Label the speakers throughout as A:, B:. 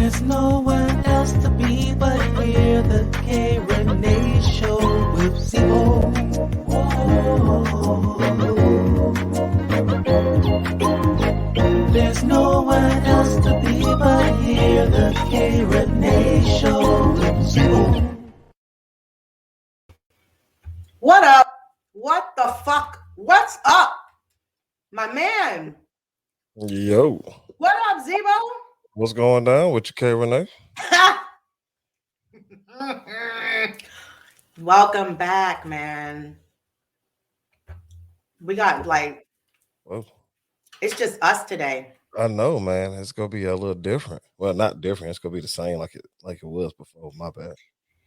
A: There's no one else to be but here, the K Rene Show with ZEBO. There's no one else to be but here, the K Rene Show with ZEBO.
B: What up? What the fuck? What's up? My man.
C: Yo.
B: What up, ZEBO?
C: What's going down with you, K Rene?
B: Welcome back, man. We got it's just us today.
C: I know, man. It's gonna be a little different. Well, not different. It's gonna be the same like it was before. My bad.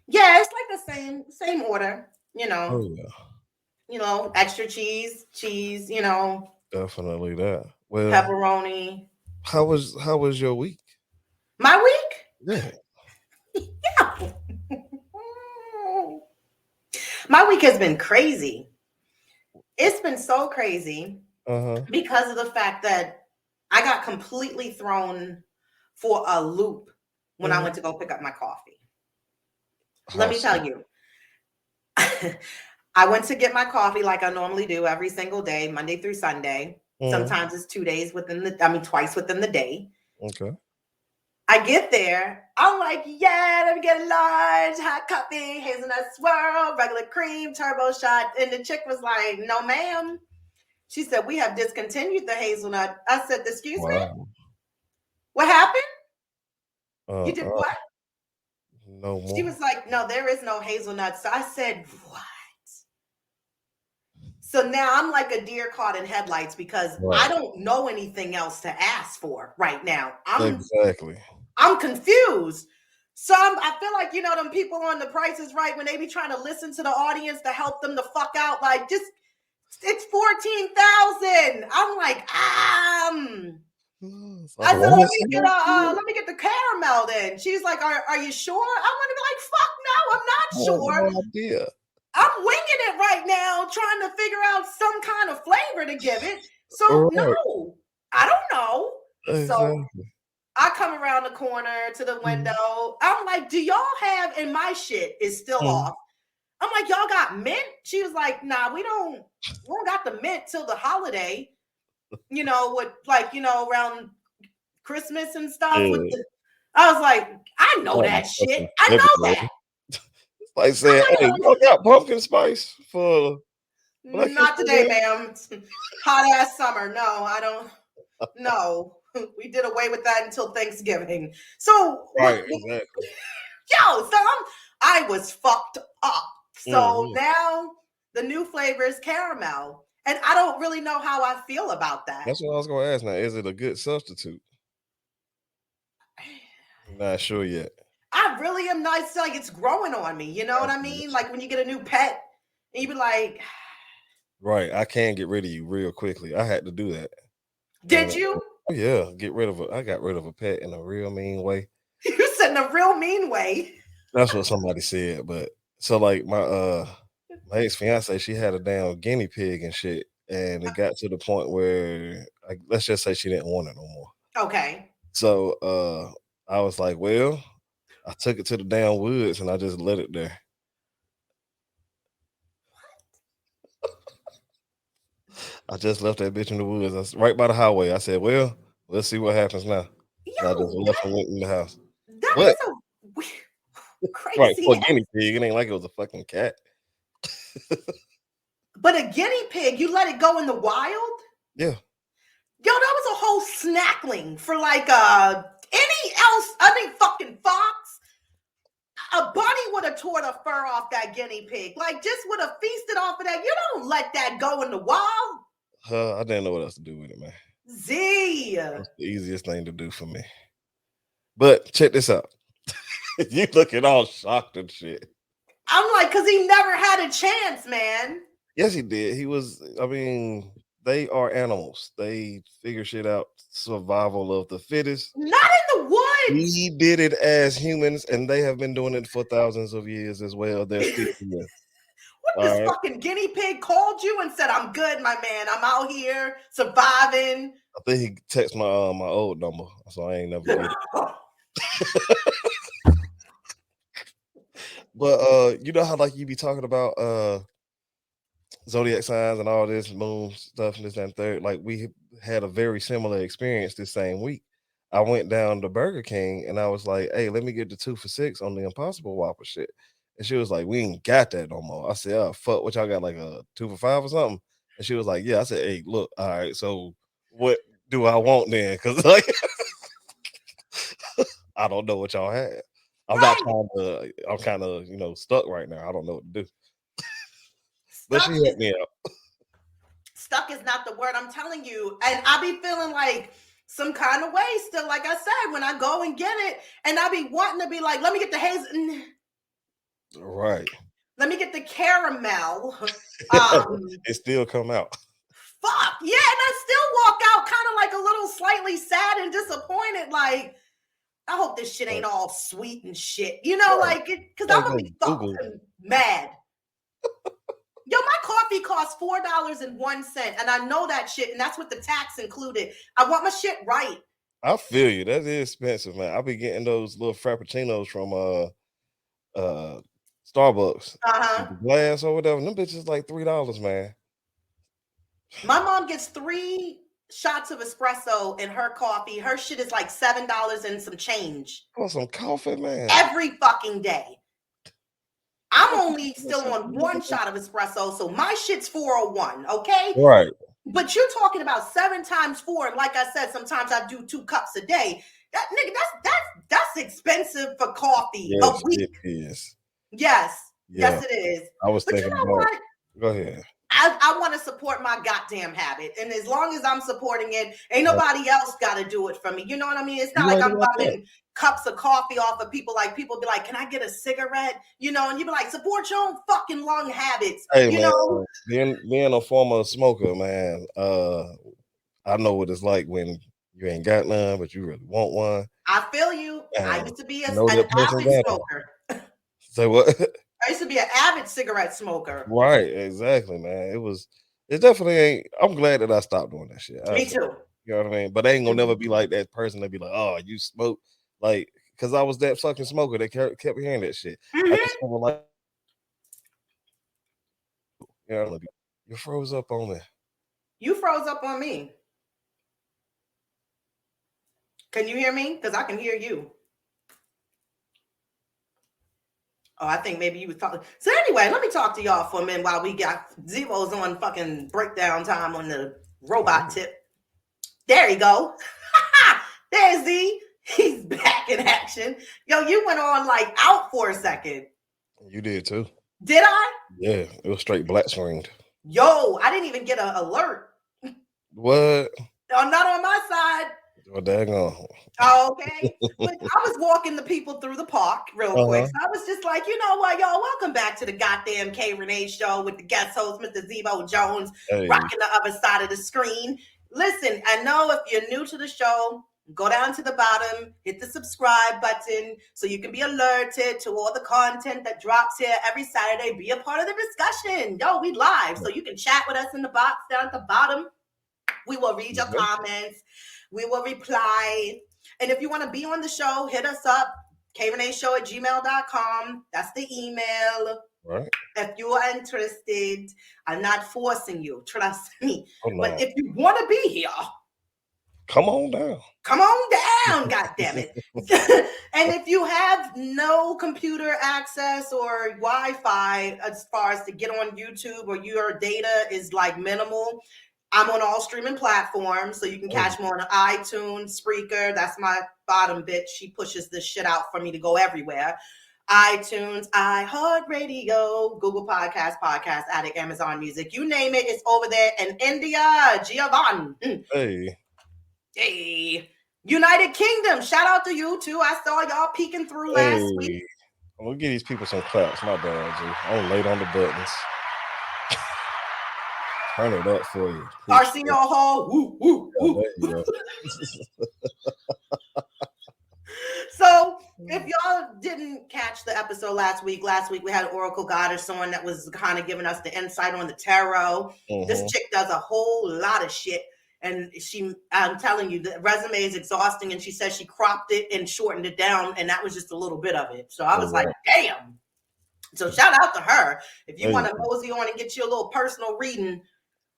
B: Yeah, it's like the same order. You know.
C: Oh yeah.
B: You know, extra cheese. You know.
C: Definitely that. Well,
B: pepperoni.
C: How was your week?
B: My week?
C: Yeah.
B: Yeah. My week has been crazy. It's been so crazy because of the fact that I got completely thrown for a loop when I went to go pick up my coffee. Let me tell you. I went to get my coffee like I normally do every single day, Monday through Sunday. Sometimes it's 2 days twice within the day.
C: Okay.
B: I get there. I'm like, yeah, let me get a large hot coffee, hazelnut swirl, regular cream, turbo shot. And the chick was like, no, ma'am. She said, we have discontinued the hazelnut. I said, excuse me? What happened? You did what?
C: No more.
B: She was like, no, there is no hazelnut. So I said, what? So now I'm like a deer caught in headlights because I don't know anything else to ask for right now. I'm confused. So I feel like, you know, them people on The Price is Right when they be trying to listen to the audience to help them the fuck out. Like, just, it's 14,000. I'm like, I said, let me get the caramel then. She's like, are you sure? I want to be like, fuck no, I'm not sure.
C: No idea.
B: I'm winging it right now, trying to figure out some kind of flavor to give it. So no, I don't know. So I come around the corner to the window. I'm like, do y'all have, and my shit is still off. I'm like, y'all got mint? She was like, nah, we don't got the mint till the holiday. You know, with like, you know, around Christmas and stuff. I was like, I know that shit. I know that.
C: Like saying, hey, y'all got pumpkin spice for
B: not today, ma'am. Hot ass summer. No, I don't. No, we did away with that until Thanksgiving. So
C: exactly.
B: So I was fucked up. So now the new flavor is caramel, and I don't really know how I feel about that.
C: That's what I was going to ask. Now, is it a good substitute? I'm not sure yet.
B: I really am not. Like, it's growing on me. You know what I mean? Like when you get a new pet, and you be like,
C: right. I can get rid of you real quickly. I had to do that.
B: Did you?
C: Yeah, I got rid of a pet in a real mean way.
B: You said in a real mean way.
C: That's what somebody said. But so like my ex-fiance, she had a damn guinea pig and shit. And it got to the point where let's just say she didn't want it no more.
B: Okay.
C: So I was like, well, I took it to the damn woods and I just let it there. I just left that bitch in the woods. I was right by the highway. I said, well, let's see what happens now. I just left and went in the house.
B: That is a crazy.
C: Right, for a guinea pig. It ain't like it was a fucking cat.
B: But a guinea pig, you let it go in the wild?
C: Yeah.
B: Yo, that was a whole snackling for like any fucking fox. A bunny would have tore the fur off that guinea pig. Like, just would have feasted off of that. You don't let that go in the wild.
C: I didn't know what else to do with it, man. That's the easiest thing to do for me. But check this out. You looking all shocked and shit.
B: I'm like, because he never had a chance, man.
C: Yes, he did. They are animals. They figure shit out. Survival of the fittest.
B: Not in the woods.
C: We did it as humans, and they have been doing it for thousands of years as well. They're still here.
B: What, this fucking guinea pig called you and said, I'm good, my man. I'm out here surviving.
C: I think he texted my old number, so I ain't never get it. But you know how like you be talking about zodiac signs and all this moon stuff and this and third. Like we had a very similar experience this same week. I went down to Burger King and I was like, "Hey, let me get the 2 for $6 on the Impossible Whopper shit." And she was like, "We ain't got that no more." I said, "Oh fuck, what y'all got, like a 2 for $5 or something?" And she was like, "Yeah." I said, "Hey, look, all right, so what do I want then?" Because like I don't know what y'all had. I'm not trying to. I'm kind of stuck right now. I don't know what to do. But she hit me up.
B: Stuck is not the word, I'm telling you. And I be feeling like some kind of way still, like I said, when I go and get it, and I be wanting to be like, let me get the hazel.
C: Right.
B: Let me get the caramel.
C: It still come out.
B: Fuck. Yeah, and I still walk out kind of like a little slightly sad and disappointed. Like, I hope this shit ain't all sweet and shit. You know,
C: Right.
B: like, because I'm going to be fucking mad. Yo, my coffee costs $4.01, and I know that shit, and that's with the tax included. I want my shit right.
C: I feel you. That is expensive, man. I'll be getting those little frappuccinos from Starbucks. The glass or whatever. Them bitches like $3, man.
B: My mom gets 3 shots of espresso in her coffee. Her shit is like $7 and some change.
C: Oh, some coffee, man.
B: Every fucking day. I'm only still on 1 shot of espresso, so my shit's 401, okay?
C: Right.
B: But you're talking about 7 times 4, and like I said, sometimes I do 2 cups a day. That nigga, that's expensive for coffee a week.
C: It is.
B: Yes, yes, it is.
C: I was thinking
B: you know
C: about.
B: What?
C: Go ahead.
B: I want to support my goddamn habit, and as long as I'm supporting it, ain't nobody else got to do it for me. You know what I mean? It's not like I'm bumming cups of coffee off of people. Like people be like, "Can I get a cigarette?" You know, and you be like, "Support your own fucking lung habits."
C: Hey,
B: you
C: man,
B: know,
C: being a former smoker, man, I know what it's like when you ain't got none, but you really want one.
B: I feel you. I used to be an avid smoker.
C: Say what?
B: I used to be an avid cigarette smoker.
C: Right, exactly, man. It definitely ain't. I'm glad that I stopped doing that shit.
B: Me too.
C: You know what I mean? But I ain't gonna never be like that person that be like, "Oh, you smoke," like, because I was that fucking smoker that kept hearing that shit. I just feel like, you froze up on me.
B: You froze up on me. Can you hear me? Because I can hear you. Oh, I think maybe you was talking. So anyway, let me talk to y'all for a minute while we got ZEBO's on fucking breakdown time on the robot tip. There you go. There's Z. He's back in action. Yo, you went on like out for a second.
C: You did too.
B: Did I?
C: Yeah, it was straight black screened.
B: Yo, I didn't even get an alert.
C: What?
B: I'm not on my side.
C: Well, daggone.
B: Okay. But I was walking the people through the park real quick. So I was just like, you know what, y'all, welcome back to the goddamn K Rene Show with the guest host, Mr. ZEBO Jones, rocking the other side of the screen. Listen, I know if you're new to the show, go down to the bottom, hit the subscribe button so you can be alerted to all the content that drops here every Saturday. Be a part of the discussion. Yo, we live. So you can chat with us in the box down at the bottom. We will read your comments. We will reply. And if you want to be on the show, hit us up, KReneShow@gmail.com. That's the email.
C: Right.
B: If you are interested, I'm not forcing you. Trust me.
C: Oh, no.
B: But if you want to be here,
C: come on down.
B: Come on down, goddammit. And if you have no computer access or Wi-Fi as far as to get on YouTube, or your data is like minimal, I'm on all streaming platforms, so you can catch me on iTunes, Spreaker. That's my bottom bitch. She pushes this shit out for me to go everywhere. iTunes, iHeartRadio, Google Podcast, Podcast Addict, Amazon Music. You name it, it's over there. And India, Giovanni. Hey. United Kingdom, shout out to you too. I saw y'all peeking through last week.
C: I'm gonna give these people some claps. My bad, G. I'm late on the buttons. Turn it up for you.
B: Arsenio Hall. Woo, woo, woo.
C: There you go.
B: So if y'all didn't catch the episode last week we had Oracle Goddess on that was kind of giving us the insight on the tarot. This chick does a whole lot of shit. And I'm telling you, the resume is exhausting. And she said she cropped it and shortened it down. And that was just a little bit of it. So I was like, damn. So shout out to her. If you want to mosey on and get you a little personal reading,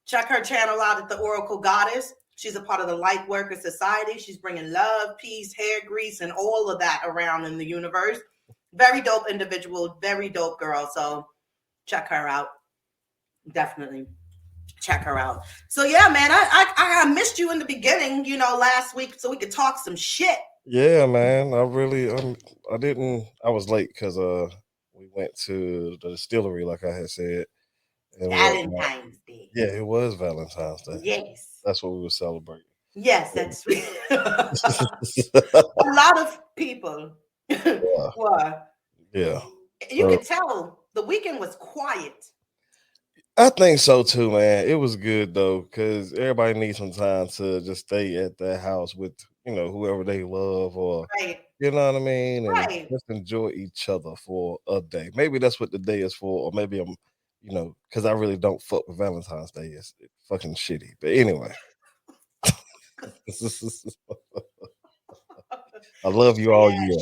B: check her channel out at the Oracle Goddess. She's a part of the Light Worker Society. She's bringing love, peace, hair grease, and all of that around in the universe. Very dope individual, very dope girl. So check her out. Definitely check her out. So yeah, man, I missed you in the beginning, last week, so we could talk some shit.
C: Yeah, man. I was late because we went to the distillery, like I had said.
B: Valentine's Day.
C: Yeah, it was Valentine's Day.
B: Yes.
C: That's what we were celebrating.
B: Yes, that's sweet. A lot of people were.
C: Yeah.
B: You could tell the weekend was quiet.
C: I think so too, man. It was good though, because everybody needs some time to just stay at their house with, whoever they love, or you know what I mean, and just enjoy each other for a day. Maybe that's what the day is for, or maybe I'm, because I really don't fuck with Valentine's Day. It's fucking shitty. But anyway, I love you all year.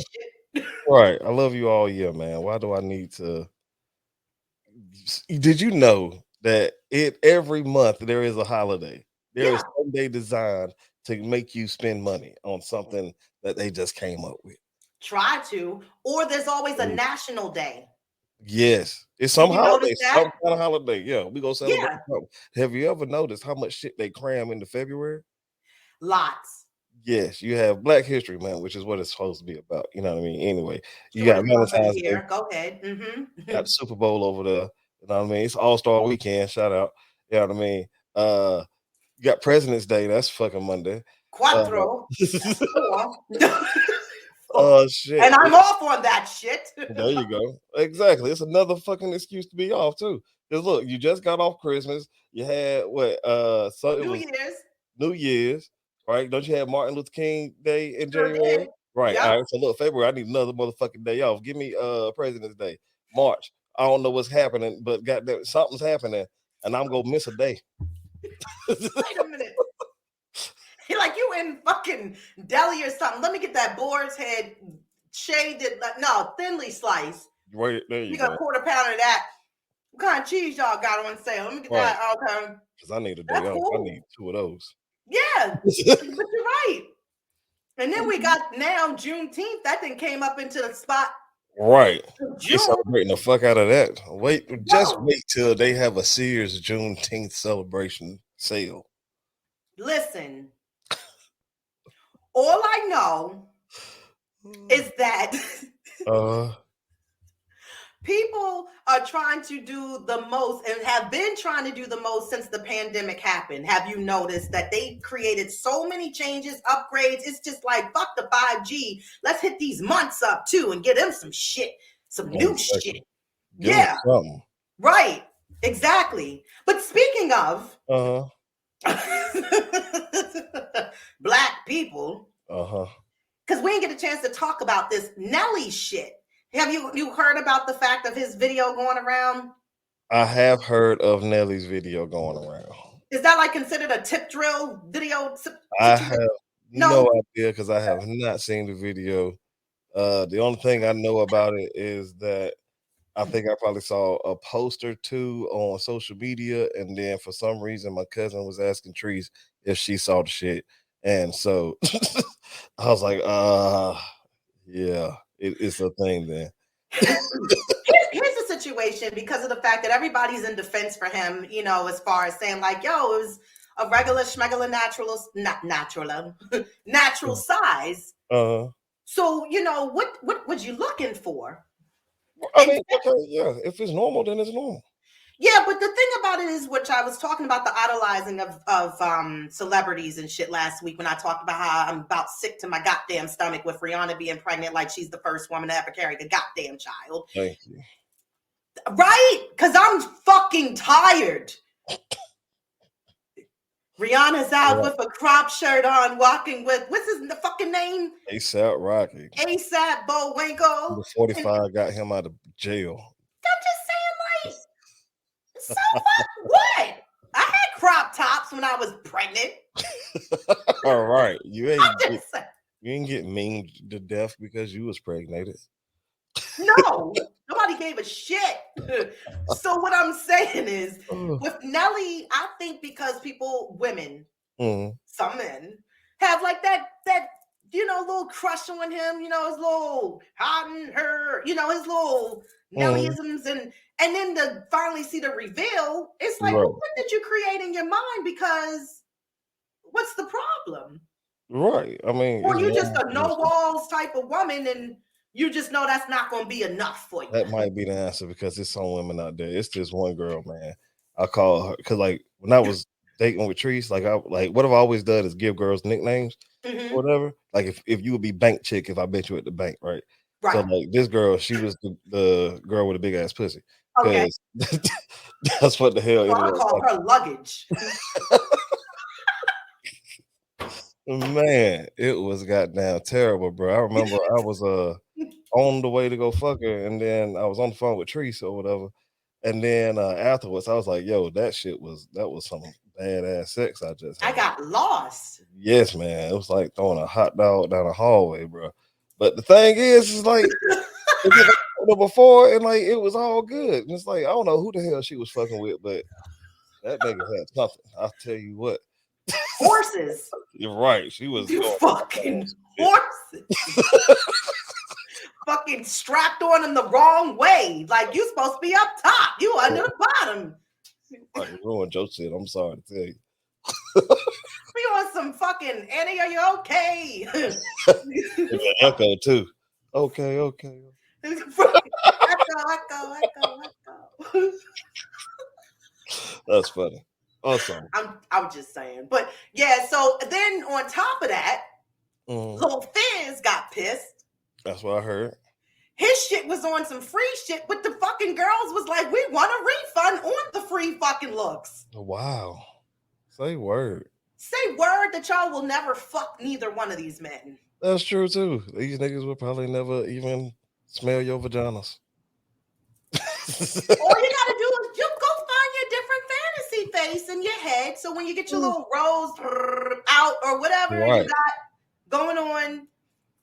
C: Right, I love you all year, man. Why do I need to? Did you know that every month there is a holiday? There is some day designed to make you spend money on something that they just came up with.
B: Try to, or there's always a national day.
C: Yes, it's some holiday, some kind of holiday. Yeah, we go celebrate. Yeah. Have you ever noticed how much shit they cram into February?
B: Lots.
C: Yes, you have Black History Month, which is what it's supposed to be about. You know what I mean? Anyway, you got Valentine's Day.
B: Go ahead. Mm-hmm.
C: Got the Super Bowl over there. You know what I mean? It's All-Star Weekend. Shout out. You know what I mean? You got President's Day. That's fucking Monday.
B: Cuatro.
C: Shit.
B: And I'm off on that shit.
C: There you go. Exactly. It's another fucking excuse to be off too. Because look, you just got off Christmas. You had what? New Year's, right? Don't you have Martin Luther King Day in January? Right. Yep. All right. So look, February, I need another motherfucking day off. Give me President's Day. March. I don't know what's happening, but goddamn, something's happening, and I'm gonna miss a day.
B: Wait a minute. You're like, you in fucking deli or something. Let me get that boar's head shaded, thinly sliced.
C: Right there you
B: got a quarter pound of that. What kind of cheese y'all got on sale? Let me get that. Okay.
C: Because I need a day off. Cool. I need 2 of those.
B: Yeah, but you're right. And then we got now Juneteenth. That thing came up into the spot.
C: Right. You're celebrating the fuck out of that. Wait till they have a Sears Juneteenth celebration sale.
B: Listen, all I know is that people are trying to do the most and have been trying to do the most since the pandemic happened. Have you noticed that they created so many changes, upgrades? It's just like, fuck the 5G. Let's hit these months up too and get them some shit, some new shit. Yeah. Right. Exactly. But speaking of Black people, because we didn't get a chance to talk about this Nelly shit. Have you heard about the fact of his video going around?
C: I have heard of Nelly's video going around.
B: Is that like considered a tip drill video?
C: I have no idea because I have not seen the video. The only thing I know about it is that I think I probably saw a post or two on social media, and then for some reason my cousin was asking Trees if she saw the shit, and so I was like, yeah. It's a thing then.
B: Here's the situation, because of the fact that everybody's in defense for him, as far as saying like, yo, it was a regular schmegular natural size. So, what was you looking for?
C: I mean, okay, yeah, if it's normal, then it's normal.
B: Yeah, but the thing about it is, which I was talking about, the idolizing of celebrities and shit last week when I talked about how I'm about sick to my goddamn stomach with Rihanna being pregnant like she's the first woman to ever carry a goddamn child.
C: Thank you.
B: Right? Because I'm fucking tired. Rihanna's out with a crop shirt on, walking with, what's his fucking name?
C: ASAP Rocky.
B: ASAP Bowinkle.
C: The 45 got him out of jail.
B: I'm just saying, like, so what? I had crop tops when I was pregnant.
C: All right, you ain't get mean to death because you was pregnated.
B: No, nobody gave a shit. So what I'm saying is, with Nelly, I think because women, some men have like that little crush on him, his little hot and her, his little Nellyisms, and then to finally see the reveal, it's like, well, what did you create in your mind? Because what's the problem?
C: Right. I mean,
B: or you just a no walls type of woman, and you just know that's not going to be enough for you.
C: That might be the answer because there's some women out there. It's this one girl, man. I call her because, like, when I was dating with Treese, what I've always done is give girls nicknames or whatever. Like, if you would be bank chick, if I bet you at the bank, right? So, like, this girl, she was the girl with a big ass pussy.
B: Okay.
C: That's what the hell.
B: Well, I call her luggage.
C: Man, it was goddamn terrible, bro. I remember I was on the way to go fuck her, and then I was on the phone with Treese or whatever, and then afterwards I was like, "Yo, that was some badass sex I just had."
B: I got lost.
C: Yes, man. It was like throwing a hot dog down the hallway, bro. But the thing is like before, and like it was all good, and it's like I don't know who the hell she was fucking with, but that nigga had something. I'll tell you what.
B: Horses.
C: You're right. She was
B: fucking horses. Fucking strapped on in the wrong way. Like you supposed to be up top. You under the bottom.
C: Like ruined your shit. I'm sorry to tell you.
B: We on some fucking Annie, are you okay?
C: Echo too. Okay.
B: Echo.
C: That's funny. Awesome.
B: I'm just saying. But yeah, so then on top of that, Lil Fizz got pissed.
C: That's what I heard.
B: His shit was on some free shit, but the fucking girls was like, we want a refund on the free fucking looks.
C: Wow. Say word.
B: Say word that y'all will never fuck neither one of these men.
C: That's true too. These niggas will probably never even smell your vaginas.
B: All you gotta do is you go find your different fantasy face in your head. So when you get your little rose out or whatever you got going on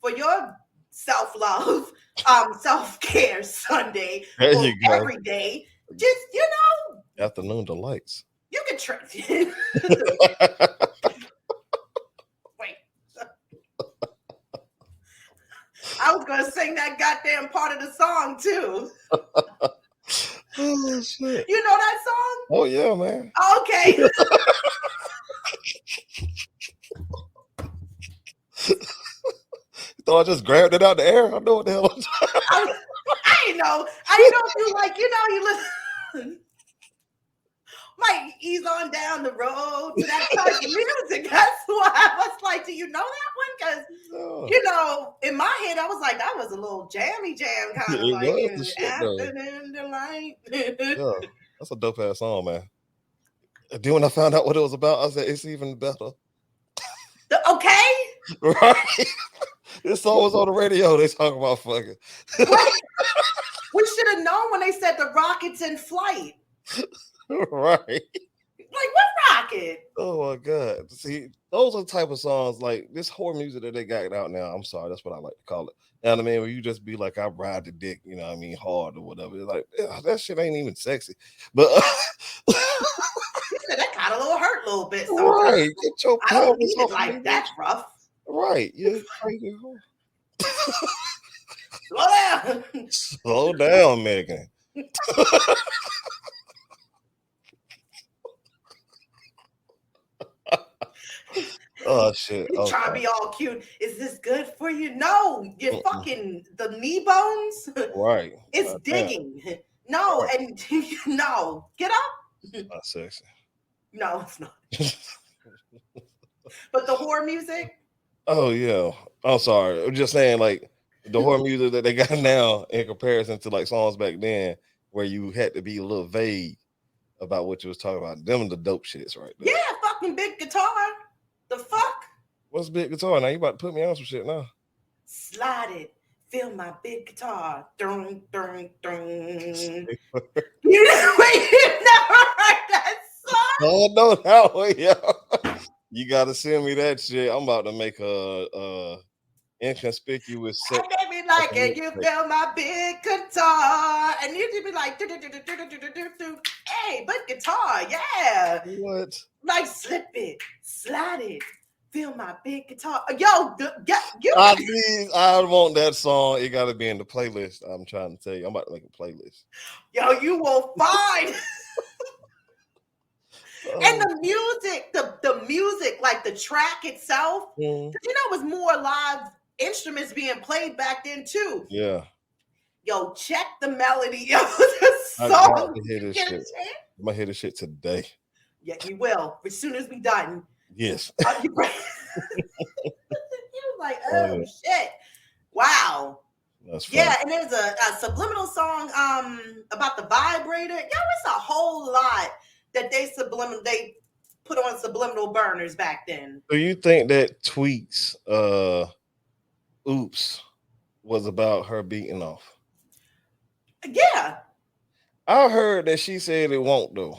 B: for your self-love, self-care Sunday or every day, just
C: afternoon delights.
B: You can try. Wait. I was gonna sing that goddamn part of the song too.
C: Oh shit!
B: You know that song?
C: Oh yeah, man.
B: Okay.
C: You thought I just grabbed it out the air? I know what the hell I'm talking.
B: I didn't know. I didn't know if you you listen. Might ease on down the road to that type of music. That's why I was like, do you know that one? Because in my head, I was like, that was a little jammy jam kind of like afternoon delight.
C: Yeah, that's a dope ass song, man. And then when I found out what it was about, I said it's even better.
B: Okay.
C: Right. This song was on the radio. They talking about fucking.
B: We should have known when they said the rocket's in flight.
C: Right.
B: Like what rocket?
C: Oh my god. See, those are the type of songs like this whore music that they got out now. I'm sorry, that's what I like to call it. You know what I mean? Where you just be like, I ride the dick, you know what I mean, hard or whatever. It's like, that shit ain't even sexy. But
B: that kind of little hurt a little bit.
C: Right. Get your
B: I don't need it like that rough.
C: Right. Yeah. Crazy.
B: Slow down.
C: Slow down, Megan. Oh shit!
B: You trying to be all cute? Is this good for you? No, you're fucking the knee bones.
C: Right.
B: It's digging. No, and no, get up.
C: Not sexy.
B: No, it's not. But the whore music.
C: Oh yeah. I'm sorry. I'm just saying, like the whore music that they got now in comparison to like songs back then, where you had to be a little vague about what you was talking about. Them the dope shits right there.
B: Yeah, fucking big guitar. The fuck?
C: What's big guitar? Now you about to put me on some shit now.
B: Slide it. Feel my big guitar. Dun, dun, dun. You never heard that song?
C: Oh no, that way, yeah. You gotta send me that shit. I'm about to make a inconspicuous set.
B: And they be like, "Can you feel my big guitar?" And you just be like, "Hey, but guitar, yeah."
C: What?
B: Like, slip it, slide it, feel my big guitar. Yo,
C: I want that song. It gotta be in the playlist. I'm trying to tell you. I'm about to make a playlist.
B: Yo, you will find. And the music, the music, like the track itself, you know, it was more live instruments being played back then too.
C: Yeah.
B: Yo, check the melody. Yo,
C: I got to hear this shit. I'm gonna hear this shit today.
B: Yeah, you will. As soon as we done.
C: Yes.
B: You was like, oh shit. Wow.
C: That's funny.
B: Yeah, and there's a subliminal song about the vibrator. Yo, it's a whole lot that they put on subliminal burners back then.
C: Do you think that Tweet's oops was about her beating off?
B: Yeah.
C: I heard that she said it won't though.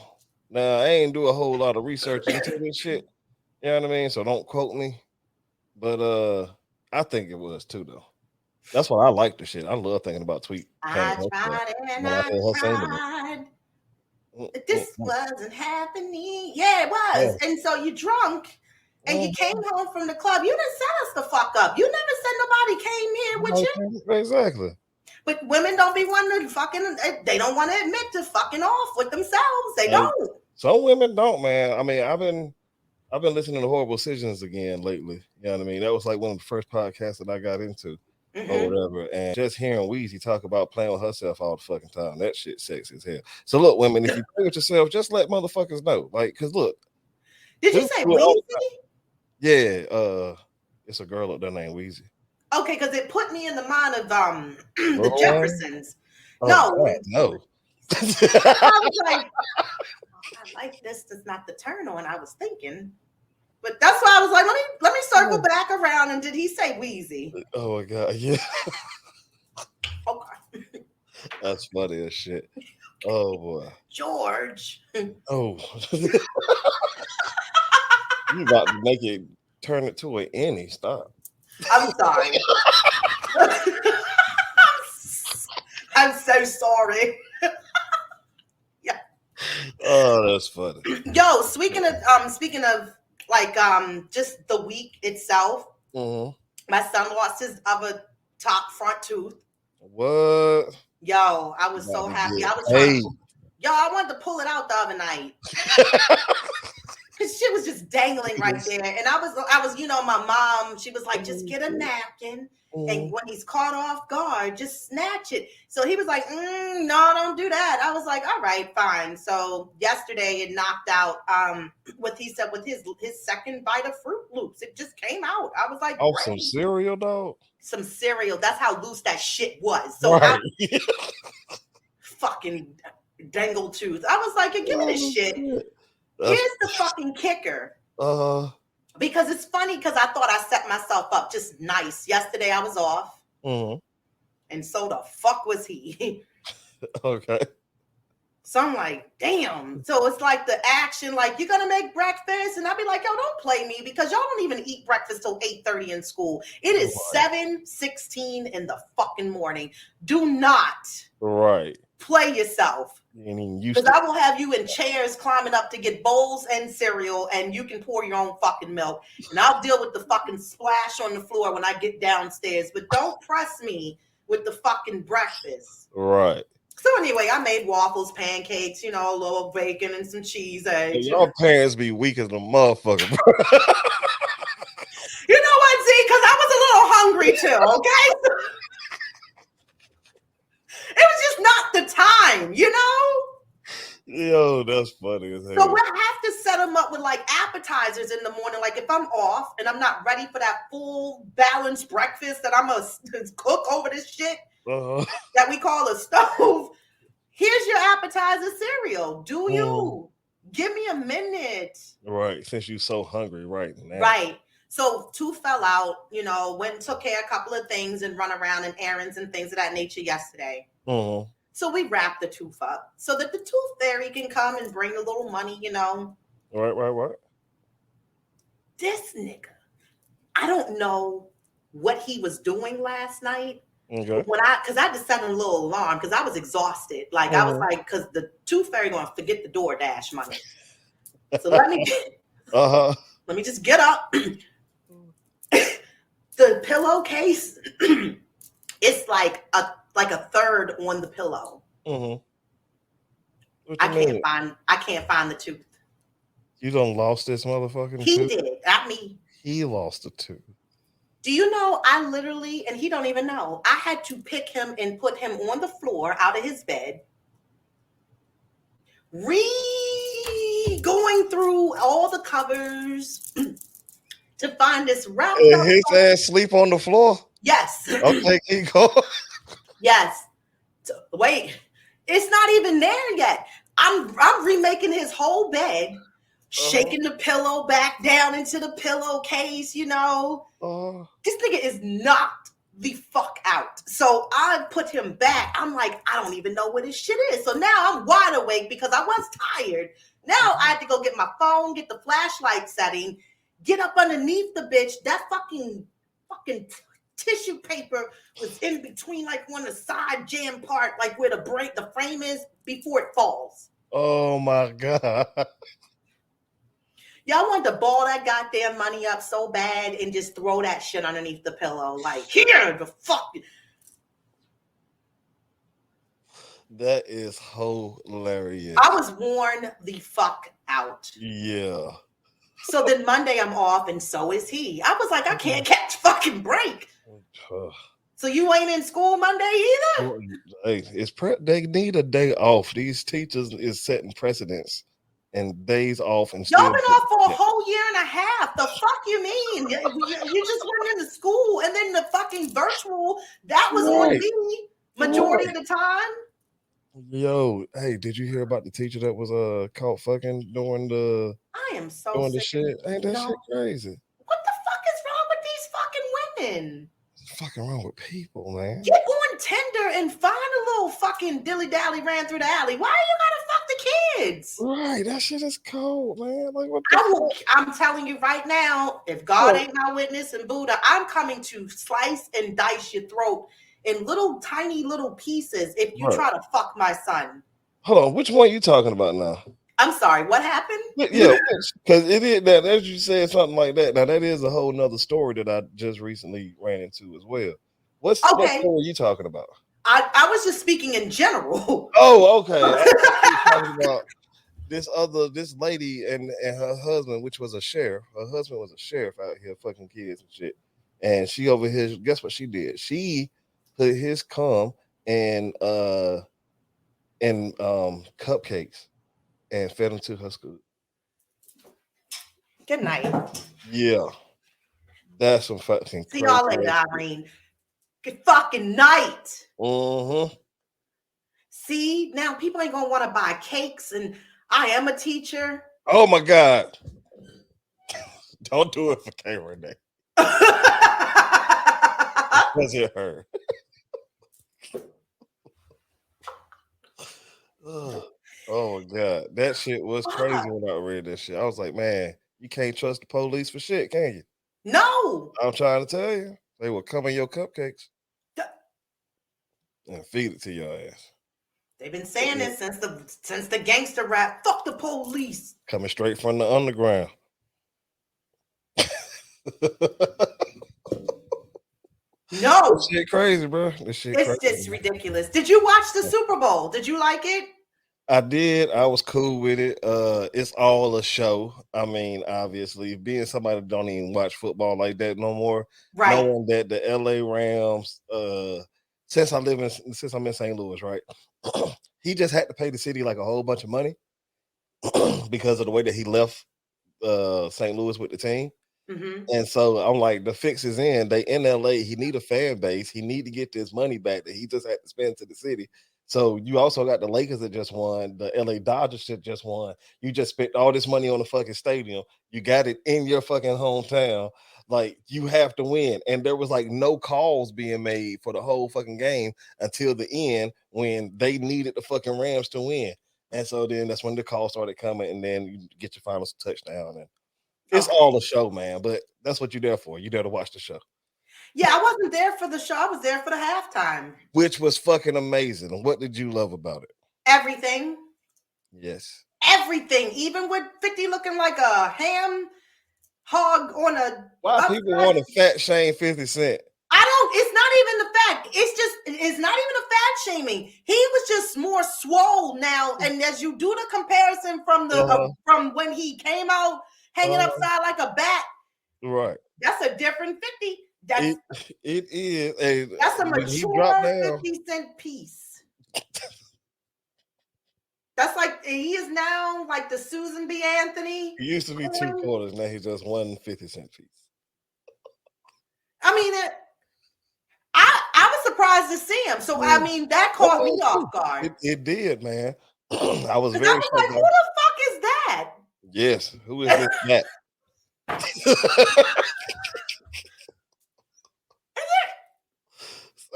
C: Now I ain't do a whole lot of research into this shit. You know what I mean? So don't quote me. But I think it was too though. That's why I like the shit. I love thinking about Tweet.
B: I tried and I tried. This wasn't happening. Yeah, it was. Yeah. And so you drunk and you came home from the club. You didn't set us the fuck up. You never said nobody came here with you.
C: Exactly.
B: But women don't be wanting to fucking, they don't want to admit to fucking off with themselves. They don't.
C: Some women don't, man. I mean, I've been listening to Horrible Decisions again lately. You know what I mean? That was like one of the first podcasts that I got into. Or whatever, and just hearing Weezy talk about playing with herself all the fucking time, that shit sexy as hell. So look, women, if you play with yourself, just let motherfuckers know. Like, cause look,
B: did you say Weezy?
C: Yeah, it's a girl up there named Weezy.
B: Okay, because it put me in the mind of the Jeffersons. No. I was like, I like this. That's not the turn on I was thinking. But that's why I was like, let me circle back around. And did he say Weezy?
C: Oh my God, yeah.
B: Okay.
C: That's funny as shit. Oh boy.
B: George.
C: Oh. You about to make it turn it to an any. Stop.
B: I'm sorry. I'm so sorry. Yeah.
C: Oh, that's funny.
B: Yo, speaking of like just the week itself, my son lost his other top front tooth.
C: What?
B: Yo, I was so happy. I was I wanted to pull it out the other night. Cause shit was just dangling right there. And I was, you know, my mom, she was like, just get a napkin. And when he's caught off guard, just snatch it. So he was like, no, don't do that. I was like, all right, fine. So yesterday it knocked out what he said with his second bite of Fruit Loops. It just came out. I was like,
C: some cereal, dog. Some
B: cereal. That's how loose that shit was. So right. Fucking dangle tooth. I was like, give me this shit. Here's the fucking kicker. Because it's funny because I thought I set myself up just nice. Yesterday I was off. And so the fuck was he.
C: Okay.
B: So I'm like, damn. So it's like the action, like, you're gonna make breakfast? And I'd be like, yo, don't play me because y'all don't even eat breakfast till 8:30 in school. It is 7:16 in the fucking morning. Do not play yourself. Because I will have you in chairs climbing up to get bowls and cereal, and you can pour your own fucking milk. And I'll deal with the fucking splash on the floor when I get downstairs. But don't press me with the fucking breakfast.
C: Right.
B: So anyway, I made waffles, pancakes, you know, a little bacon and some cheese eggs.
C: Your parents be weak as a motherfucker.
B: You know what, Z? Because I was a little hungry too, okay? It was just not the time, you know?
C: Yo, that's funny as hell.
B: So we'll have to set them up with like appetizers in the morning. Like if I'm off and I'm not ready for that full balanced breakfast that I'm going to cook over this shit that we call a stove. Here's your appetizer cereal. Do you? Give me a minute.
C: Right. Since you're so hungry right now.
B: Right. So tooth fell out, you know, went and took care of a couple of things and run around and errands and things of that nature yesterday. So we wrapped the tooth up so that the tooth fairy can come and bring a little money, you know.
C: Right.
B: This nigga, I don't know what he was doing last night.
C: Okay.
B: Because I just set a little alarm because I was exhausted. Like I was like, because the tooth fairy gonna forget the DoorDash money. So let me just get up. The pillowcase, it's like a third on the pillow. I can't find the tooth.
C: You done lost this motherfucking
B: He
C: tooth?
B: did, not me.
C: He lost the tooth.
B: Do you know, I literally, and he don't even know, I had to pick him and put him on the floor out of his bed, going through all the covers to find this wrapped up.
C: His ass sleep on the floor?
B: Yes.
C: Okay, keep going.
B: Yes. Wait, it's not even there yet. I'm remaking his whole bed, shaking the pillow back down into the pillowcase, you know. This nigga is knocked the fuck out. So I put him back. I'm like, I don't even know what this shit is. So now I'm wide awake because I was tired. Now I had to go get my phone, get the flashlight setting, get up underneath the bitch. That fucking tissue paper was in between, like one of the side jam part, like where the frame is before it falls.
C: Oh my God.
B: Y'all want to ball that goddamn money up so bad and just throw that shit underneath the pillow. Like, here, the fuck.
C: That is hilarious.
B: I was worn the fuck out.
C: Yeah.
B: So then Monday I'm off and so is he. I was like, I can't catch fucking break. So you ain't in school Monday either?
C: Hey, they need a day off. These teachers is setting precedents and days off. And
B: y'all been off for a whole year and a half. The fuck you mean? You just went into school and then the fucking virtual, that was on me majority of the time.
C: Yo, hey, did you hear about the teacher that was caught fucking during the shit? Ain't that shit crazy?
B: What the fuck is wrong with these fucking women?
C: What's fucking wrong with people, man?
B: Get on Tinder and find a little fucking dilly-dally ran through the alley. Why you gotta fuck the kids?
C: Right, that shit is cold, man. Like what
B: I'm telling you right now, if God ain't my witness and Buddha, I'm coming to slice and dice your throat in little tiny little pieces if you try to fuck my son.
C: Hold on, which one are you talking about now?
B: I'm sorry, what happened?
C: Yeah, because it is that, as you said something like that. Now that is a whole nother story that I just recently ran into as well. What story are you talking about?
B: I was just speaking in general.
C: Oh, okay. I was talking about this lady and her husband, which was a sheriff. Her husband was a sheriff out here fucking kids and shit. And she over here, guess what she did? She put his cum and cupcakes and fed them to her school.
B: Good night.
C: Yeah. That's some fucking
B: see y'all later, Irene. Good fucking night. See, now people ain't gonna want to buy cakes, and I am a teacher.
C: Oh my God. Don't do it for K Rene. Because it hurt. Oh my God. That shit was crazy when I read that shit. I was like, man, you can't trust the police for shit, can you?
B: No.
C: I'm trying to tell you. They will come in your cupcakes and feed it to your ass.
B: They've been saying this since the gangster rap. Fuck the police.
C: Coming straight from the underground.
B: No.
C: This shit crazy, bro. This shit
B: it's
C: crazy.
B: Just ridiculous. Did you watch the Super Bowl? Did you like it?
C: I did. I was cool with it. It's all a show. I mean, obviously, being somebody that don't even watch football like that no more, knowing that the LA Rams, since I'm in St. Louis, right? He just had to pay the city like a whole bunch of money because of the way that he left St. Louis with the team. And so I'm like, the fix is in. They in LA. He need a fan base. He need to get this money back that he just had to spend to the city. So you also got the Lakers that just won, the LA Dodgers that just won. You just spent all this money on the fucking stadium. You got it in your fucking hometown. Like, you have to win. And there was like no calls being made for the whole fucking game until the end when they needed the fucking Rams to win. And so then that's when the call started coming, and then you get your final touchdown. And It's all a show, man. But that's what you're there for. You're there to watch the show.
B: Yeah, I wasn't there for the show. I was there for the halftime,
C: which was fucking amazing. And what did you love about it?
B: Everything.
C: Yes.
B: Everything. Even with 50 looking like a ham hog on a.
C: Why people want to fat shame 50 Cent?
B: It's not even the fact. It's not even a fat shaming. He was just more swole now. And as you do the comparison from the from when he came out hanging upside like a bat,
C: right?
B: That's a different 50.
C: It is.
B: That's a mature 50 Cent piece. That's like he is now like the Susan B. Anthony.
C: He used to be 2 quarters. Now he's just 1 50 cent piece.
B: I mean, I was surprised to see him. So I mean, that caught me off guard.
C: It did, man. I was very
B: like, who the fuck is that?
C: Yes, who is this that?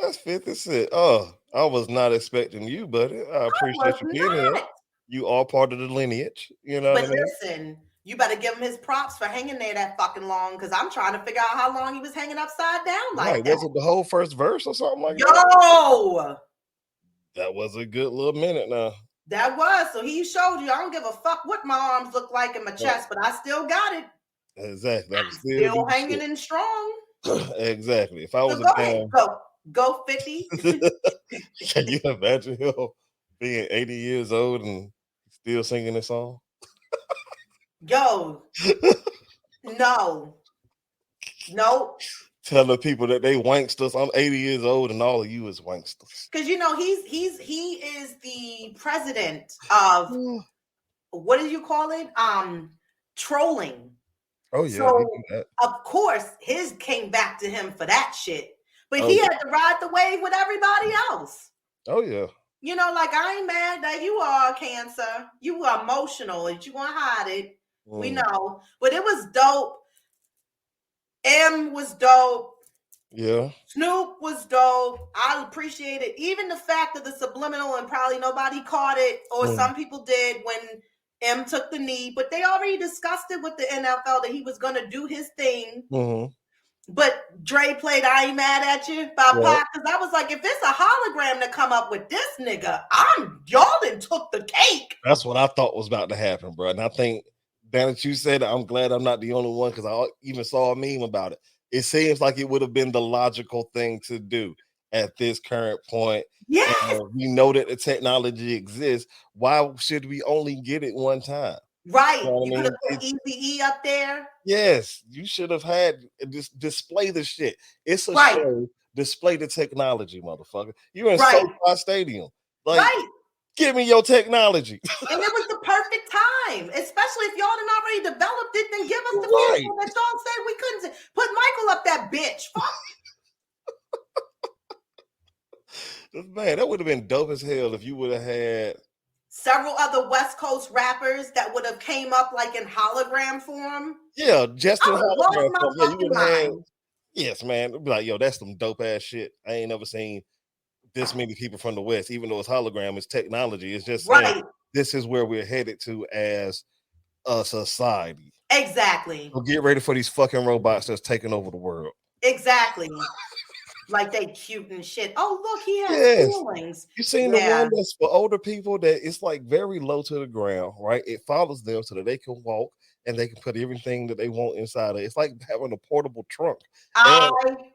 C: That's 50 Cent. Oh, I was not expecting you, buddy. I appreciate you being here. You are part of the lineage, you know.
B: But listen, you better give him his props for hanging there that fucking long, because I'm trying to figure out how long he was hanging upside down like that.
C: Was it the whole first verse or something like
B: that?
C: That was a good little minute now.
B: That was. So he showed you, I don't give a fuck what my arms look like in my chest, but I still got it.
C: Exactly. I'm
B: still hanging in strong.
C: Exactly. If I was
B: Go 50.
C: Can you imagine him being 80 years old and still singing this song?
B: Yo. No. Nope.
C: Telling people that they wanksters. I'm 80 years old and all of you is wanksters.
B: Because he is the president of what do you call it? Trolling.
C: Oh yeah.
B: So of course his came back to him for that shit. But he had to ride the wave with everybody else.
C: Oh yeah.
B: You know, like I ain't mad that you are Cancer. You are emotional and you want to hide it. We know. But it was dope. M was dope.
C: Yeah.
B: Snoop was dope. I appreciate it. Even the fact of the subliminal, and probably nobody caught it, or some people did when M took the knee, but they already discussed it with the NFL that he was going to do his thing. But Dre played I Ain't Mad at You by Pac, because I was like, if it's a hologram to come up with this nigga, y'all done took the cake.
C: That's what I thought was about to happen, bro. And I think that you said, I'm glad I'm not the only one, because I even saw a meme about it. It seems like it would have been the logical thing to do at this current point.
B: Yeah,
C: we know that the technology exists. Why should we only get it one time?
B: Right. You could have put Eazy-E up there.
C: Yes, you should have had display the shit. It's a show. Display the technology, motherfucker. You're in SoFi Stadium. Like, give me your technology.
B: And it was the perfect time, especially if y'all didn't already developed it. Then give us the people that y'all said we couldn't. Put Michael up that bitch. Fuck.
C: Man, that would have been dope as hell if you would have had
B: several other West Coast rappers that would have came up like in hologram form.
C: Yeah, just in hologram form. Yeah, you would have had. Yes, man. It'd be like, yo, that's some dope ass shit. I ain't never seen this many people from the West, even though it's hologram, it's technology. It's just saying, this is where we're headed to as a society.
B: Exactly.
C: So get ready for these fucking robots that's taking over the world.
B: Exactly. Like they cute and shit. Oh, look, he has feelings.
C: You seen the one that's for older people that it's like very low to the ground, right? It follows them so that they can walk and they can put everything that they want inside of it. It's like having a portable trunk.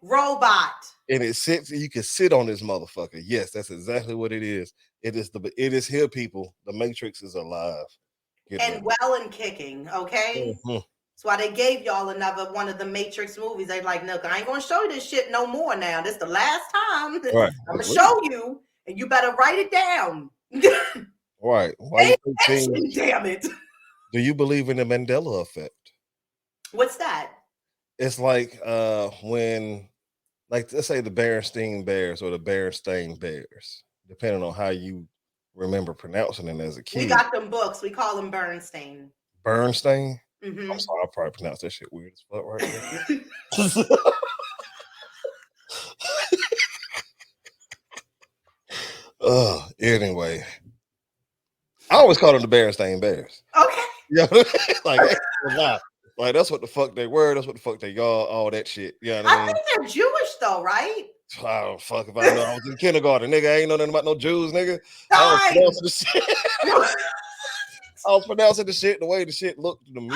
B: Robot.
C: And it sits, you can sit on this motherfucker. Yes, that's exactly what it is. It is here, people. The Matrix is alive.
B: Well and kicking, okay? That's why they gave y'all another one of the Matrix movies. They like, look, I ain't gonna show you this shit no more now. This is the last time. I'm gonna show you, and you better write it down.
C: Right.
B: Why damn it.
C: Do you believe in the Mandela effect?
B: What's that?
C: It's like when, like, let's say the Berenstain Bears or the Berenstain Bears, depending on how you remember pronouncing it as a kid.
B: We got them books. We call them Bernstein.
C: Bernstein?
B: Mm-hmm.
C: I'm sorry, I probably pronounced that shit weird as fuck right now. Anyway, I always call them the Berenstain Bears.
B: Okay.
C: Yeah, like Like that's what the fuck they were. That's what the fuck they are. All that shit. Yeah, you know
B: I think they're Jewish though, right?
C: I don't fuck if I know. I was in kindergarten, nigga. I ain't know nothing about no Jews, nigga. I was
B: Time.
C: pronouncing the shit. I was pronouncing the shit the way the shit looked to me.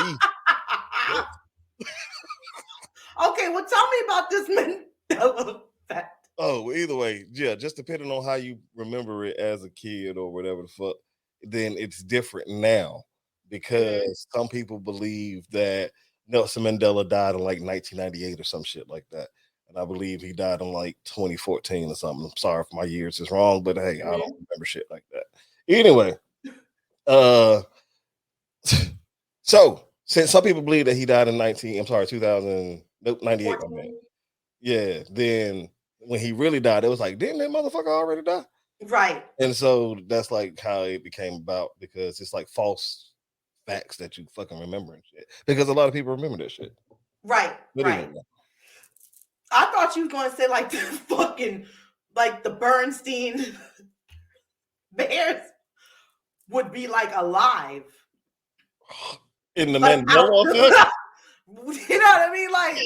B: Okay, well, tell me about this Mandela effect.
C: Oh, either way, yeah, just depending on how you remember it as a kid or whatever the fuck, then it's different now because some people believe that Nelson Mandela died in like 1998 or some shit like that. And I believe he died in like 2014 or something. I'm sorry if my years is wrong, but hey, I don't remember shit like that. Anyway, so since some people believe that he died in 2098, I mean. Yeah, then when he really died, it was like, didn't that motherfucker already die?
B: Right.
C: And so that's like how it became about because it's like false facts that you fucking remember and shit. Because a lot of people remember that shit.
B: Right.
C: But
B: right.
C: Anyway.
B: I thought you were going to say like the fucking, like the Bernstein Bears would be like alive.
C: In the Mandela effect?
B: You know what I mean? Like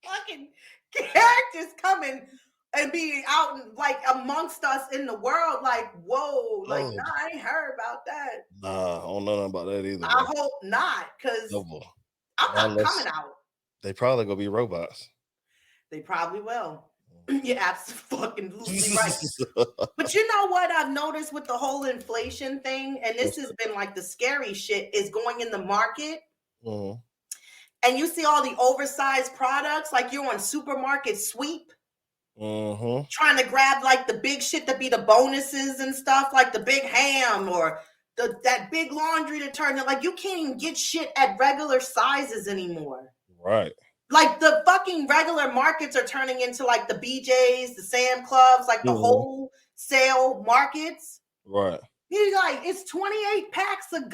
B: fucking characters coming and being out and like amongst us in the world, like, whoa, like, nah, I ain't heard about that.
C: Nah, I don't know nothing about that either.
B: I hope not, because I'm not coming out.
C: They probably gonna be robots.
B: They probably will. You're absolutely right. But you know what I've noticed with the whole inflation thing, and this has been like the scary shit, is going in the market. Mm-hmm. And you see all the oversized products, like you're on supermarket sweep, trying to grab like the big shit that be the bonuses and stuff, like the big ham or that big laundry detergent. Like you can't even get shit at regular sizes anymore. Right. Like the fucking regular markets are turning into like the BJ's, the Sam Clubs, like the wholesale markets. Right. He's like, it's 28 packs of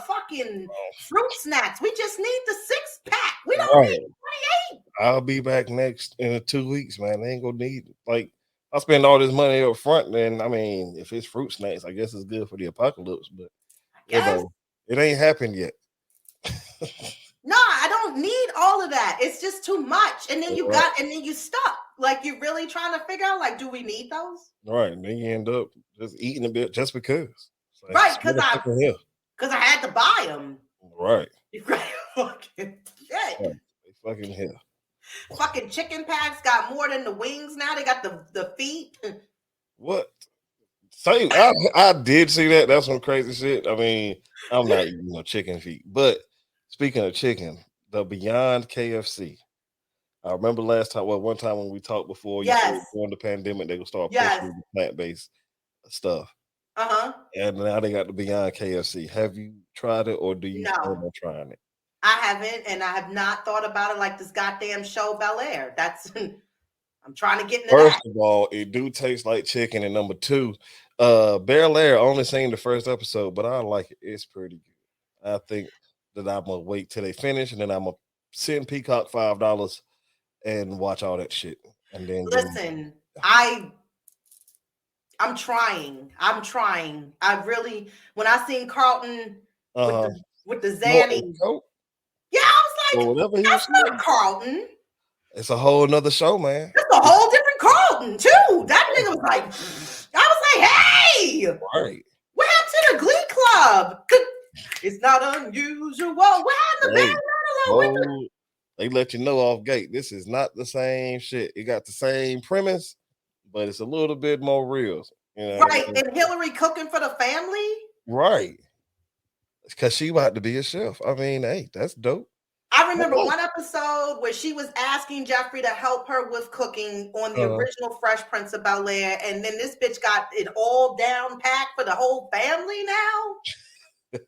B: fucking fruit snacks. We just need the 6-pack. We don't need 28. I'll be back next in 2 weeks, man. They ain't gonna need like I'll spend all this money up front. Then I mean, if it's fruit snacks, I guess it's good for the apocalypse. But you know, it ain't happened yet. No, I don't need all of that. It's just too much. And then you stuck. Like you're really trying to figure out, like, do we need those? Right. And then you end up just eating a bit just because. Like, right, because I had to buy them. Right. You fucking shit. Right. They fucking here. Fucking chicken packs got more than the wings now. They got the feet. What? Say I did see that. That's some crazy shit. I mean, I'm not eating no chicken feet, but speaking of chicken, the Beyond KFC. I remember one time when we talked before, during the pandemic, they would start pushing the plant-based stuff. And now they got the Beyond KFC. Have you tried it or do you plan on trying it? I haven't, and I have not thought about it like this goddamn show Bel Air. I'm trying to get into that. First of all, it do taste like chicken, and number two, Bel Air, only seen the first episode, but I like it. It's pretty good. I think that I'm gonna wait till they finish, and then I'm gonna send Peacock $5 and watch all that shit. And then listen, I'm trying. I really, when I seen Carlton with the Zanny, I was like, that's not Carlton. It's a whole nother show, man. It's a whole different Carlton too. That nigga was like, I was like, hey, right. What happened to the Glee Club? It's not unusual. What happened to they let you know off gate. This is not the same shit. It got the same premise, but it's a little bit more real. You know, right. And Hillary cooking for the family. Right. Because she about to be a chef. I mean, hey, that's dope. I remember one episode where she was asking Jeffrey to help her with cooking on the original Fresh Prince of Bel Air, and then this bitch got it all down packed for the whole family now.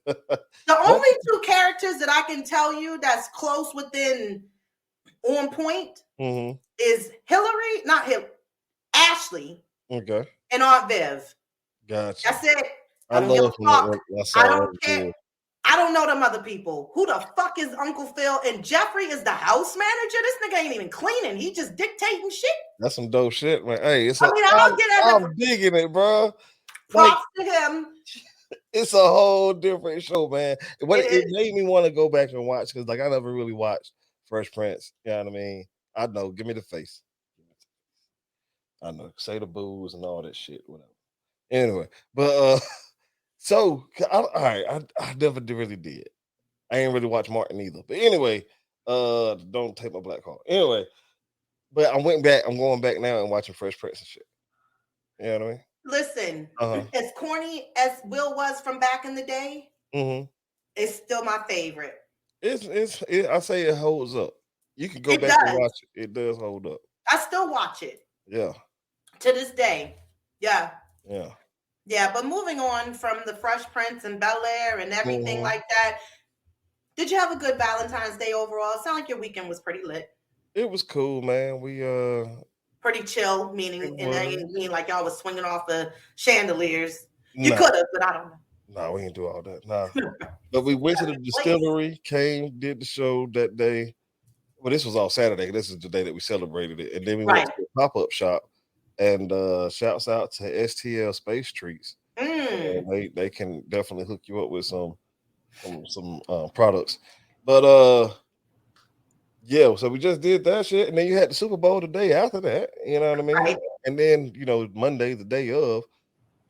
B: The only two characters that I can tell you that's close within on point is Ashley, and Aunt Viv. Gotcha. That's it. I don't care. I don't know them other people. Who the fuck is Uncle Phil? And Jeffrey is the house manager. This nigga ain't even cleaning. He just dictating shit. That's some dope shit, man. Hey, I'm digging it, bro. Props to him.
C: It's a whole different show, man. It made me want to go back and watch because, like, I never really watched Fresh Prince. You know what I mean? I know. Give me the face. I know. Say the booze and all that shit. Whatever. Anyway, but so all right, I never really did. I ain't really watch Martin either. But anyway, don't take my black card. Anyway, but I went back. I'm going back now and watching Fresh Prince and shit. You know what I mean?
B: Listen, as corny as Will was from back in the day, it's still my favorite.
C: I say it holds up. You can go back and watch it. It does hold up.
B: I still watch it.
C: Yeah.
B: To this day. Yeah.
C: Yeah.
B: Yeah, but moving on from the Fresh Prince and Bel-Air and everything like that, did you have a good Valentine's Day overall? It sounded like your weekend was pretty lit.
C: It was cool, man. We
B: pretty chill, meaning and I didn't mean like y'all was swinging off the chandeliers. You could have, but I don't know.
C: No, we didn't do all that. Nah. But we went to the distillery, did the show that day. Well, this was all Saturday. This is the day that we celebrated it. And then we went to a pop-up shop. And shouts out to STL Space Treats. They can definitely hook you up with some products. But yeah, so we just did that shit, and then you had the Super Bowl the day after that. You know what I mean? Right. And then Monday, the day of.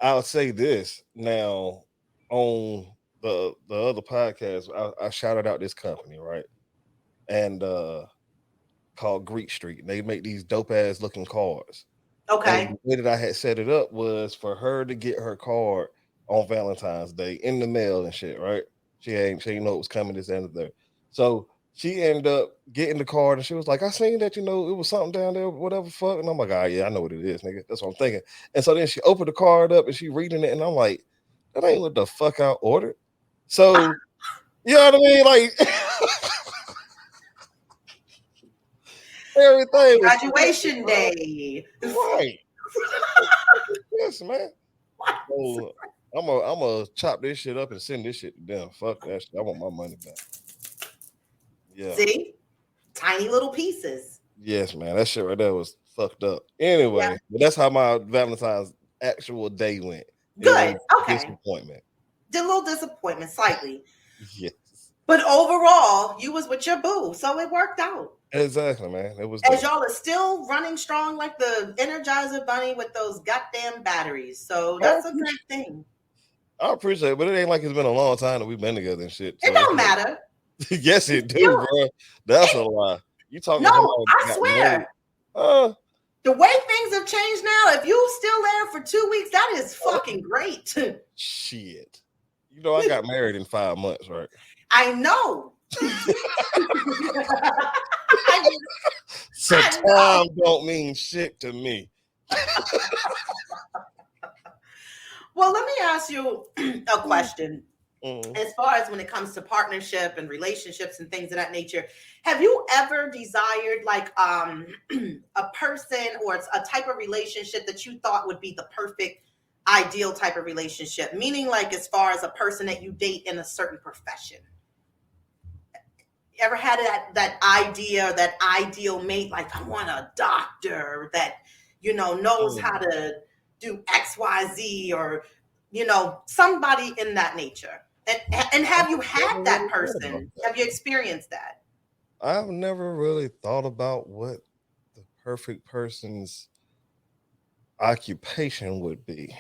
C: I'll say this now on the other podcast. I shouted out this company, right? And called Greek Street. And they make these dope ass looking cards.
B: Okay.
C: And the way that I had set it up was for her to get her card on Valentine's Day in the mail and shit, right? She ain't know it was coming this end of there. So she ended up getting the card and she was like, I seen that, it was something down there, whatever fuck. And I'm like, yeah, I know what it is, nigga. That's what I'm thinking. And so then she opened the card up and she reading it and I'm like, that ain't what the fuck I ordered. So, you know what I mean? Like everything.
B: Graduation day.
C: Right. Yes, man. So I'm gonna chop this shit up and send this shit to them. Fuck that shit. I want my money back. Yeah.
B: See? Tiny little pieces.
C: Yes, man. That shit right there was fucked up. Anyway, but that's how my Valentine's actual day went.
B: Good. Okay.
C: Disappointment.
B: A little disappointment, slightly.
C: Yes.
B: But overall, you was with your boo, so it worked out.
C: Exactly, man. It was.
B: As y'all are still running strong like the Energizer Bunny with those goddamn batteries, so that's a great thing.
C: I appreciate it, but it ain't like it's been a long time that we've been together and shit.
B: So it don't matter.
C: Yes, it do, bro. That's a lie. You talking?
B: No, I swear. The way things have changed now, if you still there for 2 weeks, that is fucking great.
C: Shit. I got married in 5 months, right?
B: I know.
C: So time don't mean shit to me.
B: Well, let me ask you a question. As far as when it comes to partnership and relationships and things of that nature, have you ever desired like a person or a type of relationship that you thought would be the perfect ideal type of relationship? Meaning like as far as a person that you date in a certain profession. Ever had that idea, that ideal mate, like I want a doctor that, knows how to do XYZ or, somebody in that nature. And have you had that person? Have you experienced that?
C: I've never really thought about what the perfect person's occupation would be.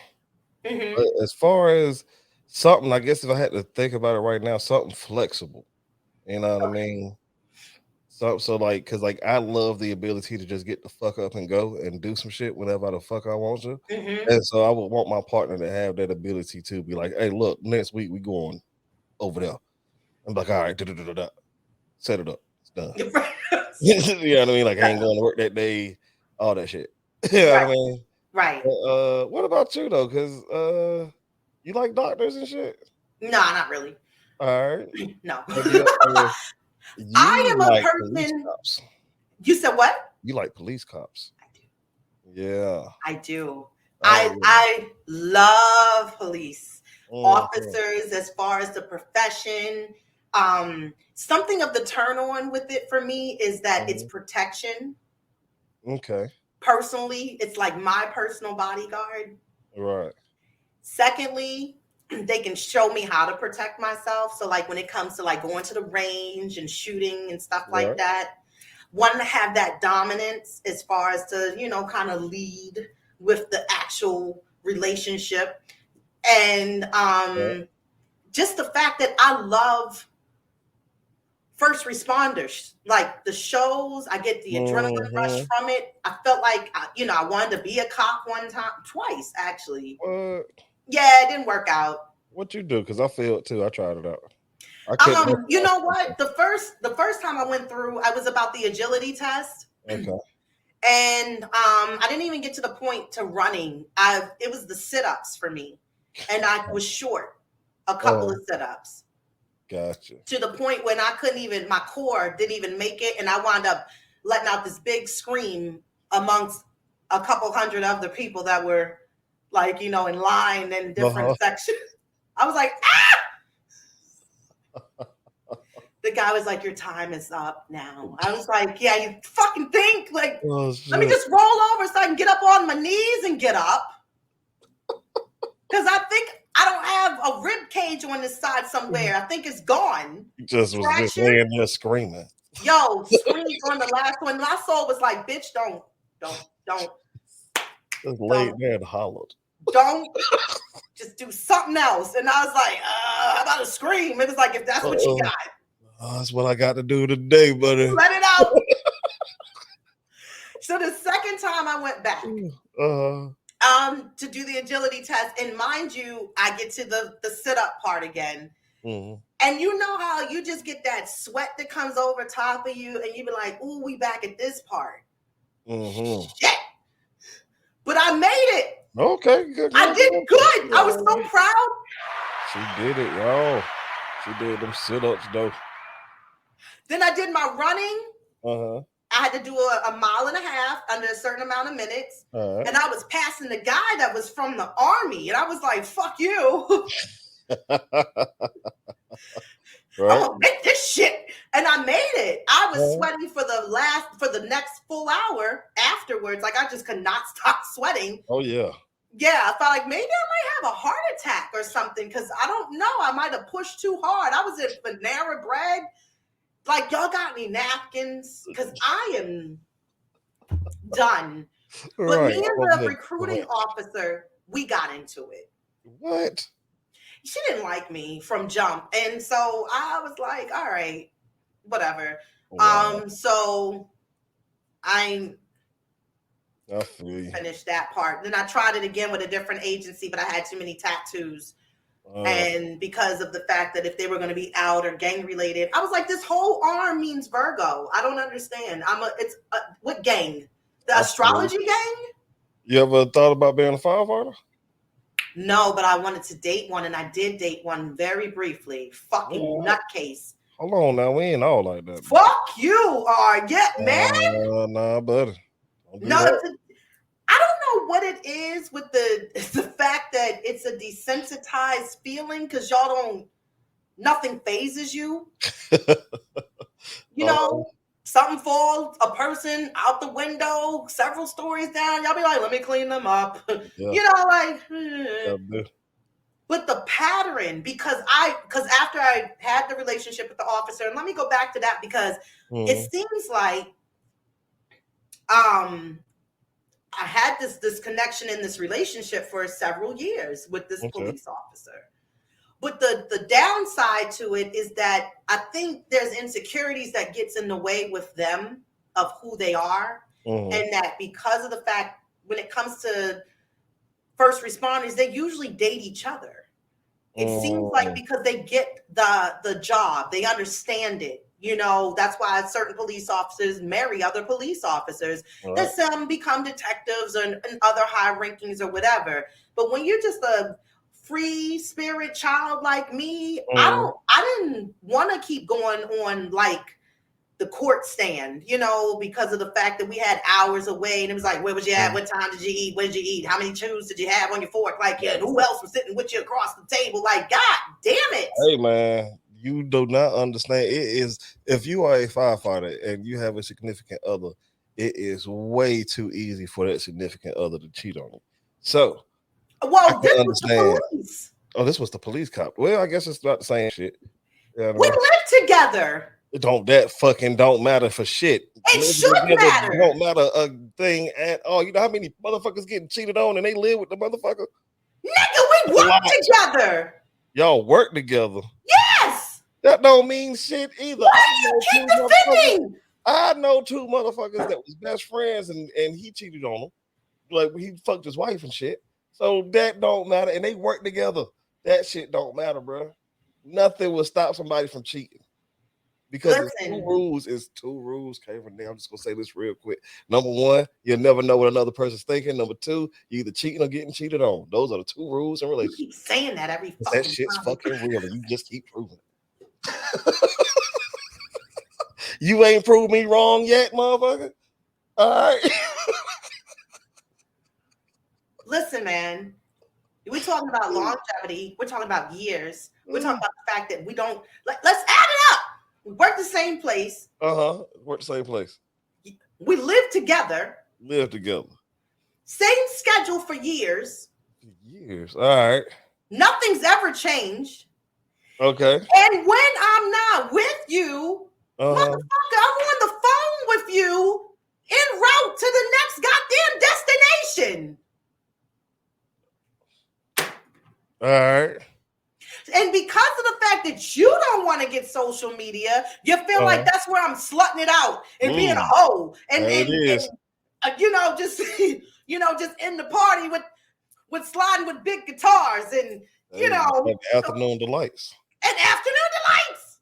C: But as far as something, I guess if I had to think about it right now, something flexible. You know what I mean? So like, cause like I love the ability to just get the fuck up and go and do some shit whenever the fuck I want to. And so I would want my partner to have that ability to be like, hey, look, next week we going over there. I'm like, all right, set it up. It's done. You know what I mean? Like I ain't going to work that day, all that shit. You know what I mean?
B: Right.
C: But, what about you though? Cause you like doctors and shit?
B: No, not really.
C: All right.
B: No.
C: I
B: am a person. You said what?
C: You like police cops?
B: I do.
C: Yeah.
B: I do. I love police officers as far as the profession. Something of the turn on with it for me is that it's protection.
C: Okay.
B: Personally, it's like my personal bodyguard.
C: Right.
B: Secondly, they can show me how to protect myself. So like when it comes to like going to the range and shooting and stuff like that, want to have that dominance as far as to, you know, kind of lead with the actual relationship. And just the fact that I love first responders, like the shows, I get the adrenaline rush from it. I felt like, you know, I wanted to be a cop twice actually. Yeah, it didn't work out.
C: What you do? Because I failed too. I tried it out.
B: You know what? The first time I went through, I was about the agility test.
C: Okay.
B: And I didn't even get to the point to running. It was the sit-ups for me. And I was short a couple of sit-ups.
C: Gotcha.
B: To the point when I couldn't even, my core didn't even make it. And I wound up letting out this big scream amongst a couple hundred other people that were like, you know, in line in different sections. I was like, ah! The guy was like, your time is up now. I was like, yeah, you fucking think? Like, let me just roll over so I can get up on my knees and get up. Because I think I don't have a rib cage on this side somewhere. I think it's gone.
C: You just was just laying there screaming.
B: Yo, screamed on the last one. My soul was like, bitch, don't.
C: Just laid there and hollered.
B: Don't. Just do something else. And I was like, how about a scream? It was like, if that's what you got.
C: That's what I got to do today, buddy.
B: Let it out. So the second time I went back to do the agility test, and mind you, I get to the sit-up part again. And you know how you just get that sweat that comes over top of you, and you be like, ooh, we back at this part. Shit. But I made it.
C: Okay, good.
B: I did good. I was so proud.
C: She did it, y'all. She did them sit-ups, though.
B: Then I did my running. I had to do a mile and a half under a certain amount of minutes. And I was passing the guy that was from the Army. And I was like, fuck you. I'm gonna make this shit. And I made it. I was sweating for the next full hour afterwards. Like I just could not stop sweating.
C: Oh, yeah.
B: Yeah, I felt like maybe I might have a heart attack or something because I don't know. I might have pushed too hard. I was in Panera Bread. Like, y'all got any napkins? Because I am done. But me and the recruiting officer, we got into it.
C: What?
B: She didn't like me from jump. And so I was like, all right, whatever. Wow. So I finished that part. Then I tried it again with a different agency, but I had too many tattoos. And because of the fact that if they were going to be out or gang related, I was like, this whole arm means Virgo. I don't understand. What gang? The astrology gang?
C: You ever thought about being a firefighter?
B: No, but I wanted to date one, and I did date one very briefly. Fucking nutcase.
C: Hold on now, we ain't all like that.
B: Fuck you are, man.
C: Nah, buddy.
B: No, I don't know what it is with the fact that it's a desensitized feeling because nothing phases you. You know, something falls, a person out the window, several stories down. Y'all be like, let me clean them up. Yeah. You know, like, but the pattern, because after I had the relationship with the officer, and let me go back to that because it seems like, I had this connection in this relationship for several years with this police officer. But the downside to it is that I think there's insecurities that gets in the way with them of who they are. And that because of the fact when it comes to first responders, they usually date each other. It seems like because they get the job, they understand it. You know, that's why certain police officers marry other police officers. That some become detectives and other high rankings or whatever. But when you're just a free spirit child like me, I didn't want to keep going on like the court stand, you know, because of the fact that we had hours away and it was like, where was you at? What time did you eat? What did you eat? How many chews did you have on your fork? Like, yeah, who else was sitting with you across the table? Like, God damn it.
C: Hey, man. You do not understand. It is, if you are a firefighter and you have a significant other, it is way too easy for that significant other to cheat on you. So,
B: well, this was the police.
C: Oh, this was the police cop. Well, I guess it's about the same shit.
B: We live together.
C: It don't matter for shit.
B: It should matter.
C: Don't matter a thing at all. You know how many motherfuckers getting cheated on and they live with the motherfucker?
B: Nigga, we work together.
C: Y'all work together.
B: Yes.
C: That don't mean shit either.
B: Why do you keep defending?
C: I know two motherfuckers that was best friends and he cheated on them. Like he fucked his wife and shit. So that don't matter. And they work together. That shit don't matter, bro. Nothing will stop somebody from cheating. Because two rules, K Rene. I'm just gonna say this real quick. Number one, you'll never know what another person's thinking. Number two, you either cheating or getting cheated on. Those are the two rules in relationships.
B: You keep saying that every fucking
C: That shit's
B: time.
C: fucking real, and you just keep proving it. You ain't proved me wrong yet, motherfucker. All right.
B: Listen, man. We're talking about longevity. We're talking about years. We're talking about the fact that we don't. Let's add it up. We work the same place.
C: Work the same place.
B: We live together.
C: Same
B: schedule for years.
C: All right.
B: Nothing's ever changed.
C: Okay.
B: And when I'm not with you, motherfucker, I'm on the phone with you en route to the next goddamn destination.
C: All right.
B: And because of the fact that you don't want to get social media, you feel like that's where I'm slutting it out and being a hoe. And just in the party with sliding with big guitars and
C: afternoon delights.
B: And afternoon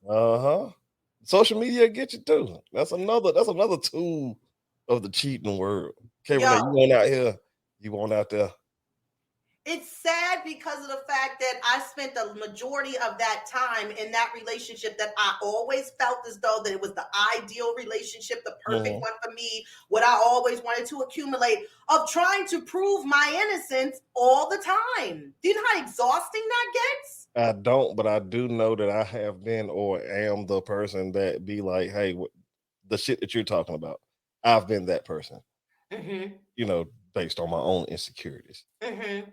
B: delights.
C: Social media get you too. That's another tool of the cheating world. Okay, Rene, you want out there.
B: It's sad because of the fact that I spent the majority of that time in that relationship that I always felt as though that it was the ideal relationship, the perfect one for me, what I always wanted to accumulate, of trying to prove my innocence all the time. Do you know how exhausting that gets?
C: I don't, but I do know that I have been or am the person that be like, hey, the shit that you're talking about, I've been that person. Based on my own insecurities. You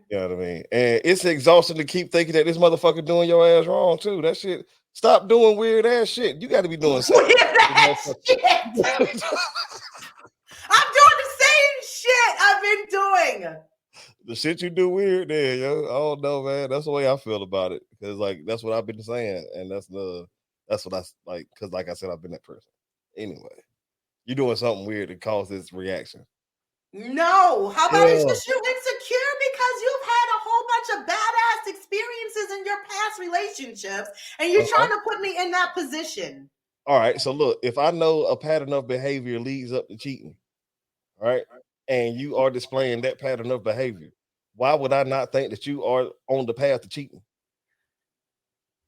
C: know what I mean? And it's exhausting to keep thinking that this motherfucker doing your ass wrong too. That shit, stop doing weird ass shit. You got to be doing something.
B: Weird ass shit. I'm doing the same shit I've been doing.
C: The shit you do weird there, yo. I don't know, man. That's the way I feel about it. Because that's what I've been saying. And that's what I like. Because like I said, I've been that person. Anyway, you're doing something weird to cause this reaction.
B: No, how about it's just you're insecure because you've had a whole bunch of badass experiences in your past relationships and you're trying to put me in that position.
C: All right, so look, if I know a pattern of behavior leads up to cheating, all right, and you are displaying that pattern of behavior, why would I not think that you are on the path to cheating?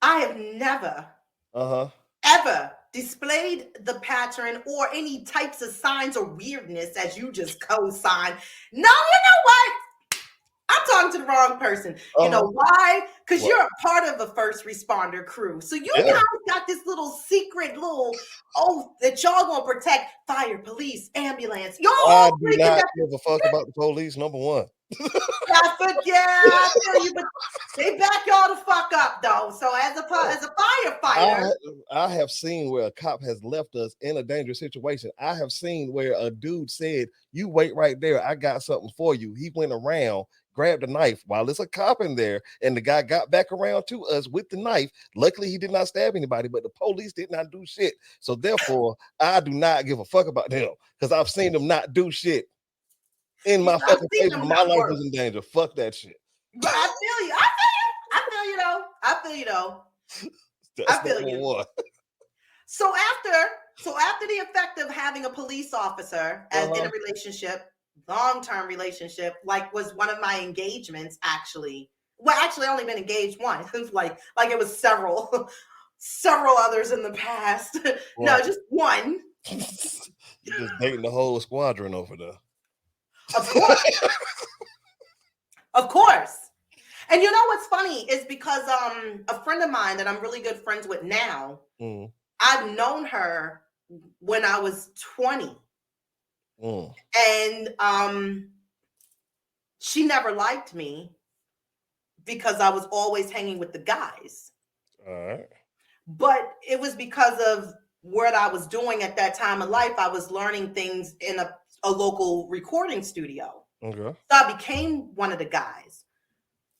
B: I have never, ever displayed the pattern or any types of signs or weirdness as you just co-sign. No, you know what? I'm talking to the wrong person. You know why? Because you're a part of a first responder crew. So you guys got this little secret oath that y'all gonna protect fire, police, ambulance. Y'all
C: I do not give a fuck about the police, number one.
B: I feel you, but they back y'all the fuck up though. So as a firefighter,
C: I have seen where a cop has left us in a dangerous situation. I have seen where a dude said, "You wait right there, I got something for you." He went around, grabbed a knife while there's a cop in there, and the guy got back around to us with the knife. Luckily, he did not stab anybody, but the police did not do shit. So therefore, I do not give a fuck about them because I've seen them not do shit. In my fucking face, my life was in danger. Fuck that shit.
B: But I feel you. I feel you though.
C: I feel you.
B: So after the effect of having a police officer as in a relationship, long-term relationship, like was one of my engagements actually. Well, actually, I only been engaged once. It was like it was several others in the past. Right. No, just one.
C: You're just dating the whole squadron over there.
B: Of course. Of course. And you know what's funny is because a friend of mine that I'm really good friends with now, I've known her when I was 20. And she never liked me. because I was always hanging with the guys.
C: All right.
B: But it was because of what I was doing at that time of life. I was learning things in a local recording studio.
C: Okay.
B: So I became one of the guys.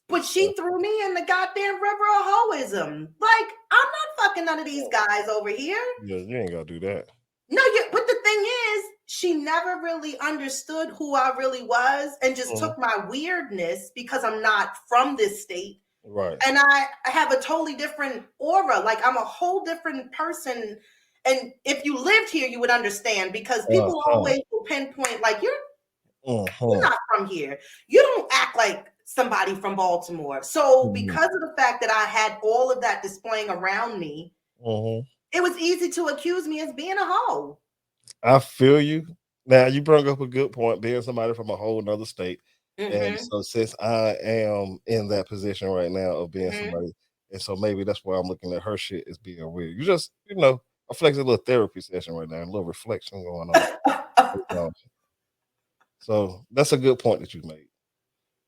B: But she threw me in the goddamn river of hoism. Like, I'm not fucking none of these guys over here.
C: Yeah, you ain't gotta do that.
B: No, but the thing is, she never really understood who I really was and just took my weirdness because I'm not from this state.
C: Right.
B: And I have a totally different aura. Like, I'm a whole different person. And if you lived here, you would understand, because people always will pinpoint, like, you're not from here. You don't act like somebody from Baltimore. So because of the fact that I had all of that displaying around me, it was easy to accuse me as being a hoe.
C: I feel you. Now, you brought up a good point, being somebody from a whole nother state. And so since I am in that position right now of being somebody, and so maybe that's why I'm looking at her shit as being weird. You just, I feel like it's a little therapy session right now, a little reflection going on. So that's a good point that you made.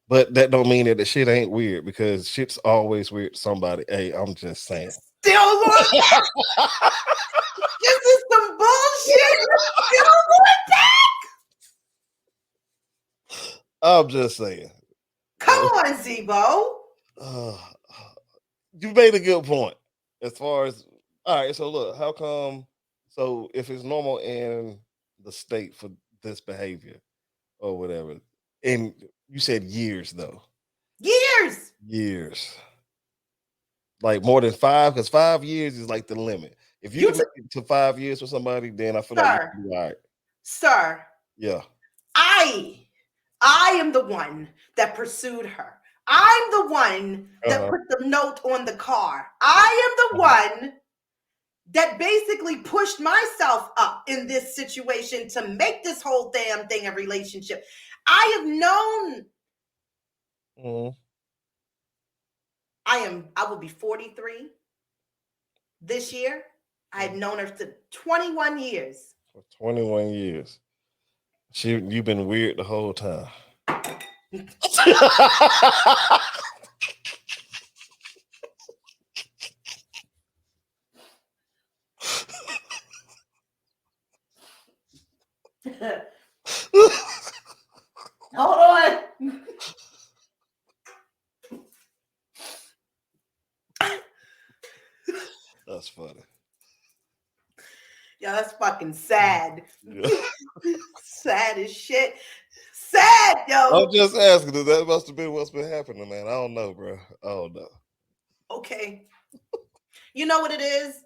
C: But that don't mean that the shit ain't weird, because shit's always weird to somebody. Hey, I'm just saying.
B: Still this is some bullshit. Still going back.
C: I'm just saying.
B: Come on, ZEBO.
C: You made a good point. As far as, all right, so look, how come, so if it's normal in the state for this behavior or whatever, and you said years though. Years. Like more than 5, because 5 years is like the limit. If you can make it to 5 years with somebody, then I feel like you'll be all right.
B: Sir.
C: Yeah.
B: I am the one that pursued her. I'm the one that put the note on the car. I am the one that basically pushed myself up in this situation to make this whole damn thing a relationship. I have known. I will be 43 this year. I had known her for 21 years.
C: For 21 years. You've been weird the whole time.
B: Hold on.
C: That's funny.
B: Yeah, that's fucking sad. Yeah. Sad as shit. Sad, yo.
C: I'm just asking. That must have been what's been happening, man. I don't know, bro. I don't know.
B: Okay. You know what it is?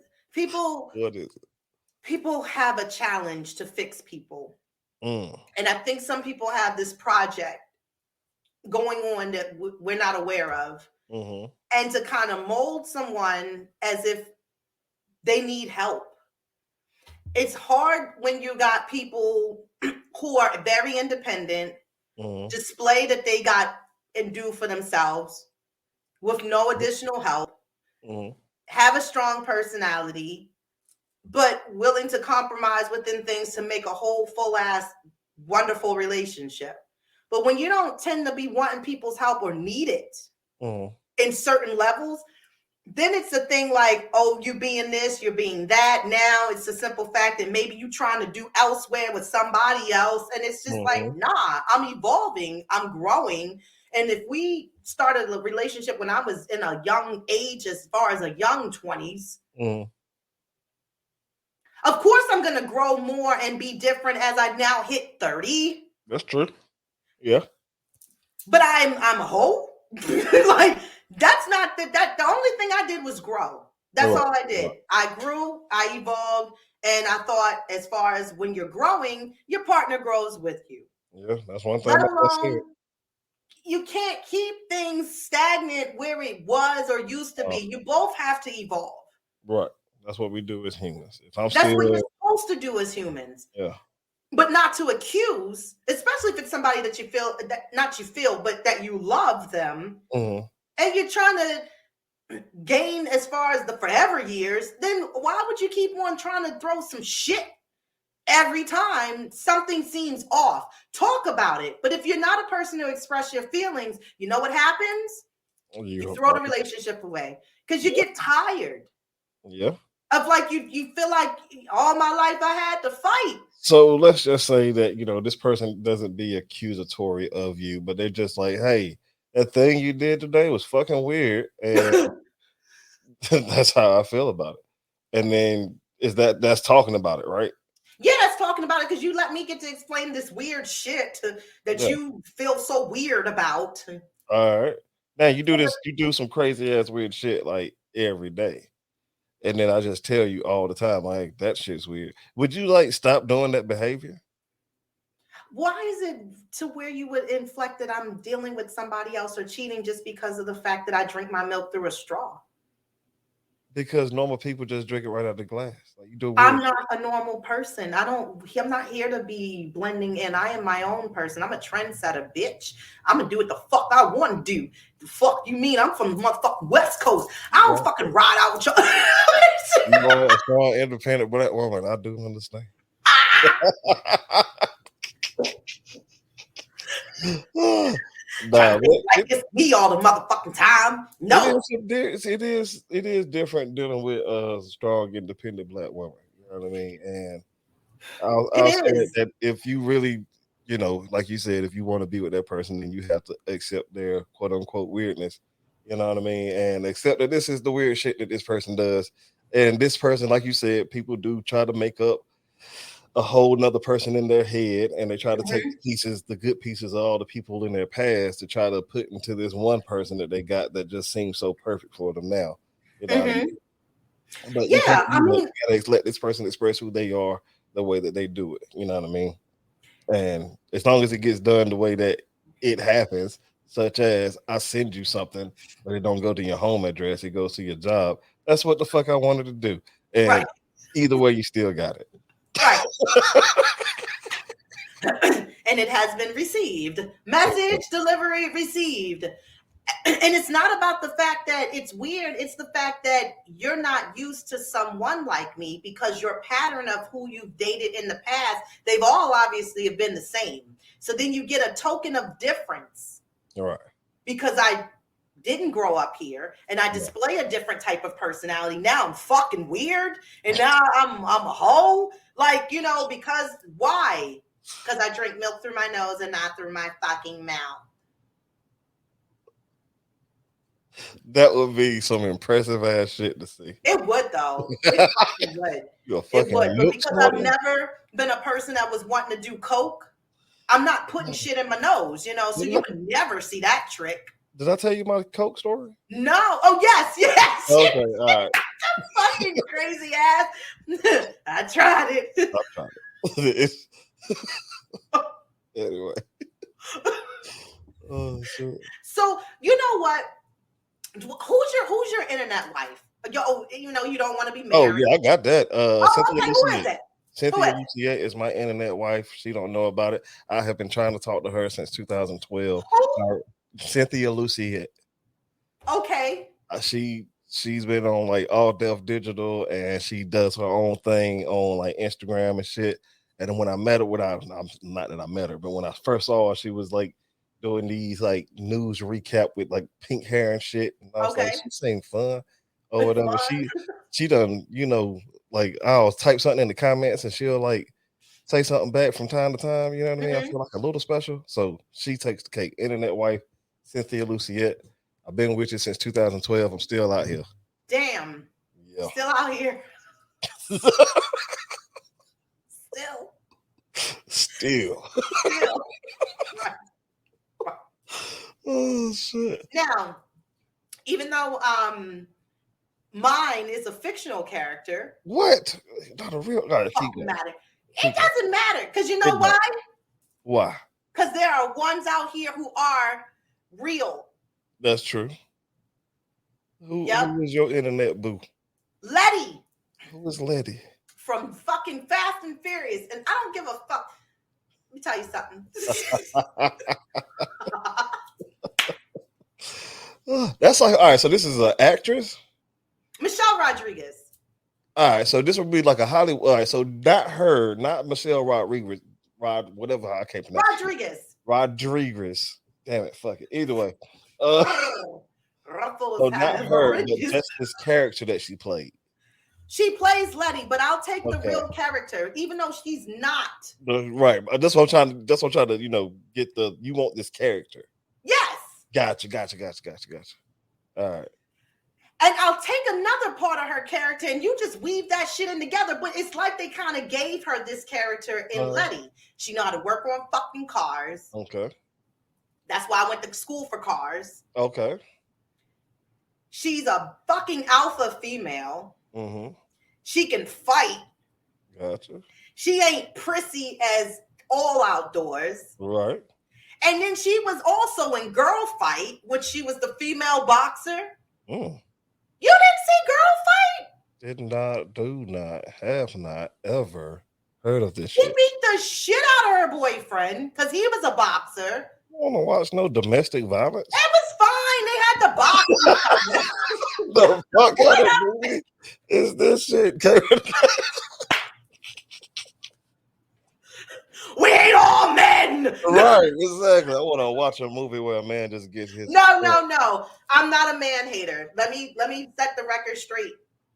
C: What is it?
B: People have a challenge to fix people. And I think some people have this project going on that we're not aware of. And to kind of mold someone as if they need help. It's hard when you got people who are very independent, display that they got and do for themselves with no additional help, have a strong personality, but willing to compromise within things to make a whole full-ass wonderful relationship. But when you don't tend to be wanting people's help or need it in certain levels, then it's a thing like, oh, you being this, you're being that. Now it's a simple fact that maybe you're trying to do elsewhere with somebody else. And it's just like, nah, I'm evolving, I'm growing. And if we started a relationship when I was in a young age, as far as a young 20s, of course I'm going to grow more and be different as I now hit 30.
C: That's true. Yeah.
B: But I'm a hoe. Like, that's not that the only thing I did was grow. That's all I did. I grew, I evolved, and I thought, as far as when you're growing, your partner grows with you.
C: Yeah, that's one thing.
B: Let alone, you can't keep things stagnant where it was or used to be. You both have to evolve.
C: Right. That's what we do as humans.
B: That's what you're supposed to do as humans.
C: Yeah.
B: But not to accuse, especially if it's somebody that you feel, but that you love them. And you're trying to gain as far as the forever years, then why would you keep on trying to throw some shit every time something seems off? Talk about it. But if you're not a person to express your feelings, you know what happens? You throw the relationship away because you get tired.
C: Yeah.
B: Of like you feel like all my life I had to fight.
C: So let's just say that, this person doesn't be accusatory of you, but they're just like, hey, that thing you did today was fucking weird. And that's how I feel about it. And then that's talking about it, right?
B: Yeah, that's talking about it because you let me get to explain this weird shit that you feel so weird about.
C: All right. Now you do some crazy ass weird shit like every day. And then I just tell you all the time, like, that shit's weird. Would you like stop doing that behavior?
B: Why is it to where you would inflect that I'm dealing with somebody else or cheating just because of the fact that I drink my milk through a straw?
C: Because normal people just drink it right out of the glass. Like you do.
B: I'm not a normal person. I'm not here to be blending in. I am my own person. I'm a trendsetter, bitch. I'm gonna do what the fuck I want to do. The fuck you mean? I'm from the motherfucking West Coast. I don't fucking ride out with y'all.
C: You know, a strong, independent black woman. I do understand.
B: Nah, it's me all the motherfucking time. No,
C: it is different dealing with a strong, independent black woman. You know what I mean? And I'll say that if you really, like you said, if you want to be with that person, then you have to accept their quote unquote weirdness. You know what I mean? And accept that this is the weird shit that this person does. And this person, like you said, people do try to make up a whole nother person in their head, and they try to take the good pieces of all the people in their past to try to put into this one person that they got that just seems so perfect for them now. You know what I mean? But you gotta let this person express who they are the way that they do it. You know what I mean? And as long as it gets done the way that it happens, such as I send you something, but it don't go to your home address, it goes to your job. That's what the fuck I wanted to do. And either way, you still got it.
B: Right. And it has been received. Message delivery received. And it's not about the fact that it's weird. It's the fact that you're not used to someone like me because your pattern of who you've dated in the past, they've all obviously have been the same. So then you get a token of difference.
C: All right.
B: Because I didn't grow up here and I display a different type of personality. Now I'm fucking weird. And now I'm a hoe. Like, because why? Because I drink milk through my nose and not through my fucking mouth.
C: That would be some impressive ass shit to see.
B: It would, though. It fucking would. It would. But because I've never been a person that was wanting to do coke, I'm not putting shit in my nose, so you would never see that trick.
C: Did I tell you my coke story?
B: No. Oh, yes.
C: Okay, all right.
B: Fucking crazy ass. I tried it.
C: Anyway. Oh shit.
B: So you know what? Who's your internet wife? You don't want to be married.
C: Oh yeah, I got that.
B: Okay, who is it?
C: Cynthia Lucier is my internet wife. She don't know about it. I have been trying to talk to her since 2012. Cynthia Lucier.
B: Okay.
C: She's been on like All Deaf Digital, and she does her own thing on like Instagram and shit. And then when I met her, not that I met her, but when I first saw her, she was like doing these like news recap with like pink hair and shit. And I was like, she seemed fun or whatever. She done, like I'll type something in the comments and she'll like say something back from time to time. You know what I mean? I feel like a little special. So she takes the cake. Internet wife, Cynthia Lucier. I've been with you since 2012. I'm still out here.
B: Damn.
C: Yeah.
B: Still out here. Still. Right.
C: Oh shit.
B: Now, even though mine is a fictional character.
C: What? Not a real.
B: It doesn't matter. It doesn't matter because you know why?
C: Why?
B: Because there are ones out here who are real.
C: That's true. Who is your internet boo?
B: Letty.
C: Who is Letty?
B: From fucking Fast and Furious, and I don't give a fuck. Let me tell you something.
C: That's like, all right, so this is an actress?
B: Michelle Rodriguez.
C: All right, so this would be like a Hollywood. All right, so not her, not Michelle Rodriguez, whatever I can't pronounce.
B: Rodriguez.
C: Rodriguez. Damn it, fuck it. Either way.
B: Ruffles
C: So not
B: have
C: her, but
B: oranges.
C: just this character that she played.
B: She plays Letty, but I'll take the real character, even though she's not.
C: Right. That's what I'm trying to, get the. You want this character?
B: Yes.
C: Gotcha. All right.
B: And I'll take another part of her character, and you just weave that shit in together. But it's like they kind of gave her this character in Letty. She know how to work on fucking cars.
C: Okay.
B: That's why I went to school for cars.
C: Okay.
B: She's a fucking alpha female.
C: Mm-hmm.
B: She can fight.
C: Gotcha.
B: She ain't prissy as all outdoors.
C: Right.
B: And then she was also in Girl Fight, which she was the female boxer.
C: Mm.
B: You didn't see Girl Fight?
C: Have not ever heard of this
B: She
C: shit.
B: beat the shit out of her boyfriend because he was a boxer.
C: I don't want to watch no domestic violence.
B: It was fine. They had the boxing.
C: The fuck kind of movie is this shit, K Rene?
B: We ain't all men.
C: Right, exactly. I want to watch a movie where a man just gets his.
B: No. I'm not a man hater. Let me set the record straight.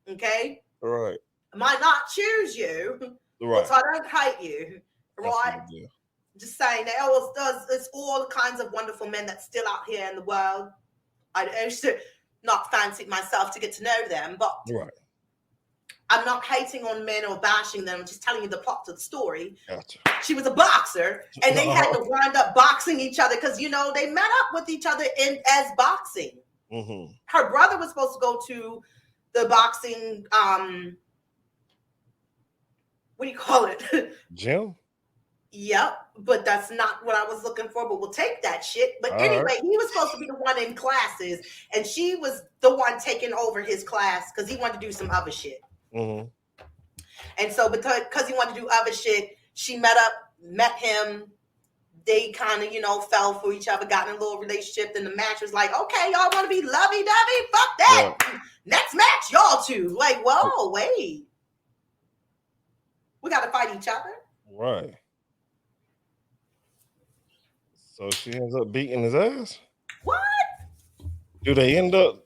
B: Okay.
C: Right.
B: I might not choose you.
C: Right.
B: So I don't hate you. Right. Just saying that it's all kinds of wonderful men that's still out here in the world. I should not fancy myself to get to know them, but
C: right.
B: I'm not hating on men or bashing them. I'm just telling you the plot of the story.
C: Gotcha.
B: She was a boxer, and they had to wind up boxing each other because, they met up with each other as boxing.
C: Mm-hmm.
B: Her brother was supposed to go to the boxing, what do you call it?
C: Gym?
B: Yep, but that's not what I was looking for, but we'll take that shit. But anyway, he was supposed to be the one in classes, and she was the one taking over his class because he wanted to do some other shit.
C: Mm-hmm.
B: And so because he wanted to do other shit, she met him. They kind of, fell for each other, got in a little relationship. Then the match was like, okay, y'all want to be lovey-dovey? Fuck that. Yeah. Next match, y'all two. Like, whoa, wait. We got to fight each other?
C: Right. So she ends up beating his ass?
B: What?
C: Do they end up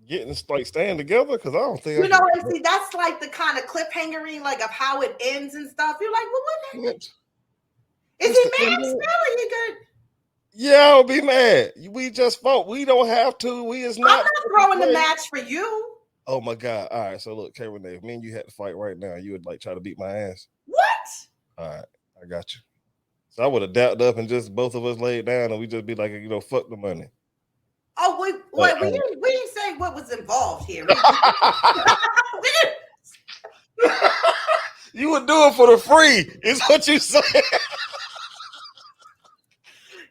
C: getting staying together? Because I don't think
B: and see, that's like the kind of cliffhangering, like of how it ends and stuff. You're like, well, what? Is he mad still? Or you good?
C: Yeah, I'll be mad. We just fought. We don't have to. We is not.
B: I'm not throwing the match for you.
C: Oh my God! All right, so look, K Rene, if me and you had to fight right now, you would try to beat my ass.
B: What?
C: All right, I got you. So I would have dapped up and just both of us laid down, and we just be like, fuck the money.
B: Oh, we didn't say what was involved here.
C: You would do it for the free, is what you said.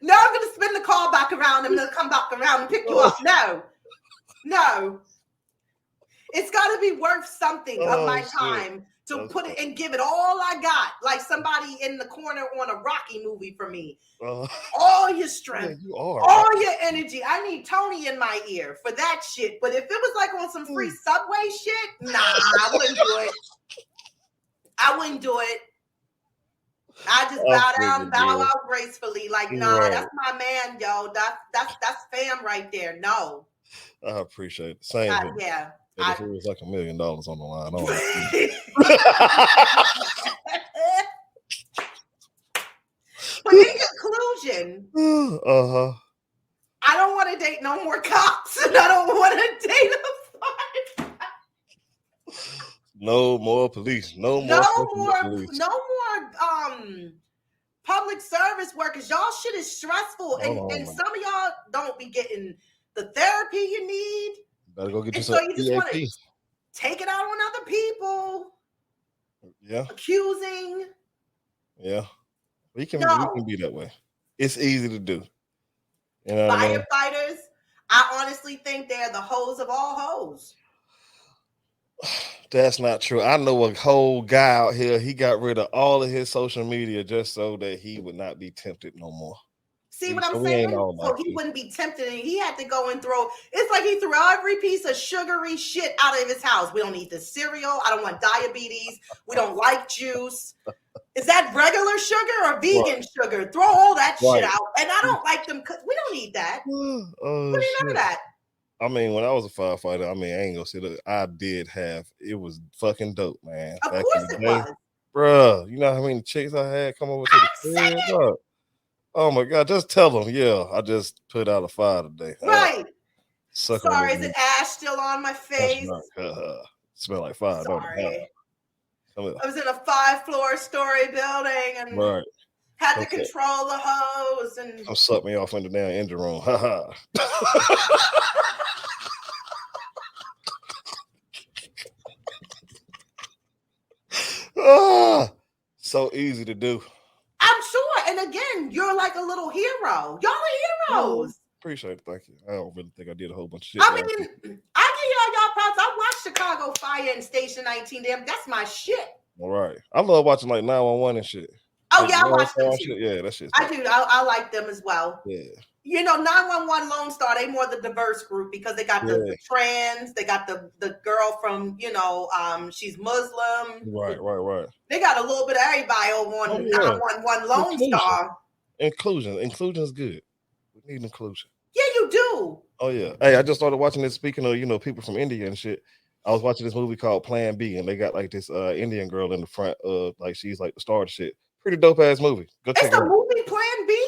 B: No, I'm going to spin the car back around and then come back around and pick you up. No. It's got to be worth something of my time to put it and give it all I got, like somebody in the corner on a Rocky movie for me. All your strength, all your energy. I need Tony in my ear for that shit. But if it was like on some free Subway shit, nah, I wouldn't do it. I just bow out gracefully. Like, nah, that's my man, yo. That's fam right there. No.
C: I appreciate it. Same here.
B: Yeah.
C: If it was like $1 million on the line,
B: But in conclusion,
C: I
B: don't want to date no more cops, and I don't want to date a firefighter.
C: No more police. No more
B: public service workers. Y'all shit is stressful, and some of y'all don't be getting the therapy you need.
C: Better go get you
B: some. So you just want to take it out on other people.
C: Yeah.
B: Accusing.
C: Yeah. We can be that way. It's easy to do. You know
B: firefighters, I honestly think they're the hoes of all hoes.
C: That's not true. I know a whole guy out here, he got rid of all of his social media just so that he would not be tempted no more.
B: See what I'm saying? So he wouldn't be tempted, and he had to go and it's like he threw every piece of sugary shit out of his house. We don't eat the cereal. I don't want diabetes. We don't like juice. Is that regular sugar or vegan sugar? Throw all that shit out. And I don't like them. We don't need that. We need none of that.
C: I mean, when I was a firefighter, I mean, I ain't gonna say that I did have. It was fucking dope, man.
B: Of
C: Back
B: course
C: in the
B: it
C: day,
B: was.
C: bruh. You know how many chicks I had come over to the
B: I'm
C: crib,
B: saying,
C: bro? Oh my god, just tell them, yeah, I just put out a fire today.
B: right.
C: Suck on
B: Sorry, is
C: this.
B: it ash still on my
C: That's
B: face?
C: right. Smell like fire, don't it?
B: Sorry. I was in a 5-floor story building and
C: Right.
B: had to control the hose and
C: come suck me off in the damn engine room. Ha ha. So easy to do.
B: I'm sure. And again, you're like a little hero. Y'all are heroes.
C: Appreciate it. Thank you. I don't really think I did a whole bunch of shit.
B: I mean, I give y'all props. I watched Chicago Fire and Station 19. Damn, that's my shit.
C: All right. I love watching like 911 and shit.
B: Oh, yeah, I watch them too.
C: Yeah, that shit.
B: I do. I like them as well.
C: Yeah.
B: You know, 911 Lone Star, they more the diverse group because they got the trans, they got the girl from, you know, she's Muslim.
C: Right.
B: They got a little bit of everybody over on 911 Lone Star.
C: Inclusion is good. We need inclusion.
B: Yeah, you do.
C: Oh yeah. Hey, I just started watching this. Speaking of, you know, people from India and shit. I was watching this movie called Plan B, and they got like this Indian girl in the front, like she's like the star of the shit. Pretty dope ass movie. Go check it out.
B: It's a movie, Plan B.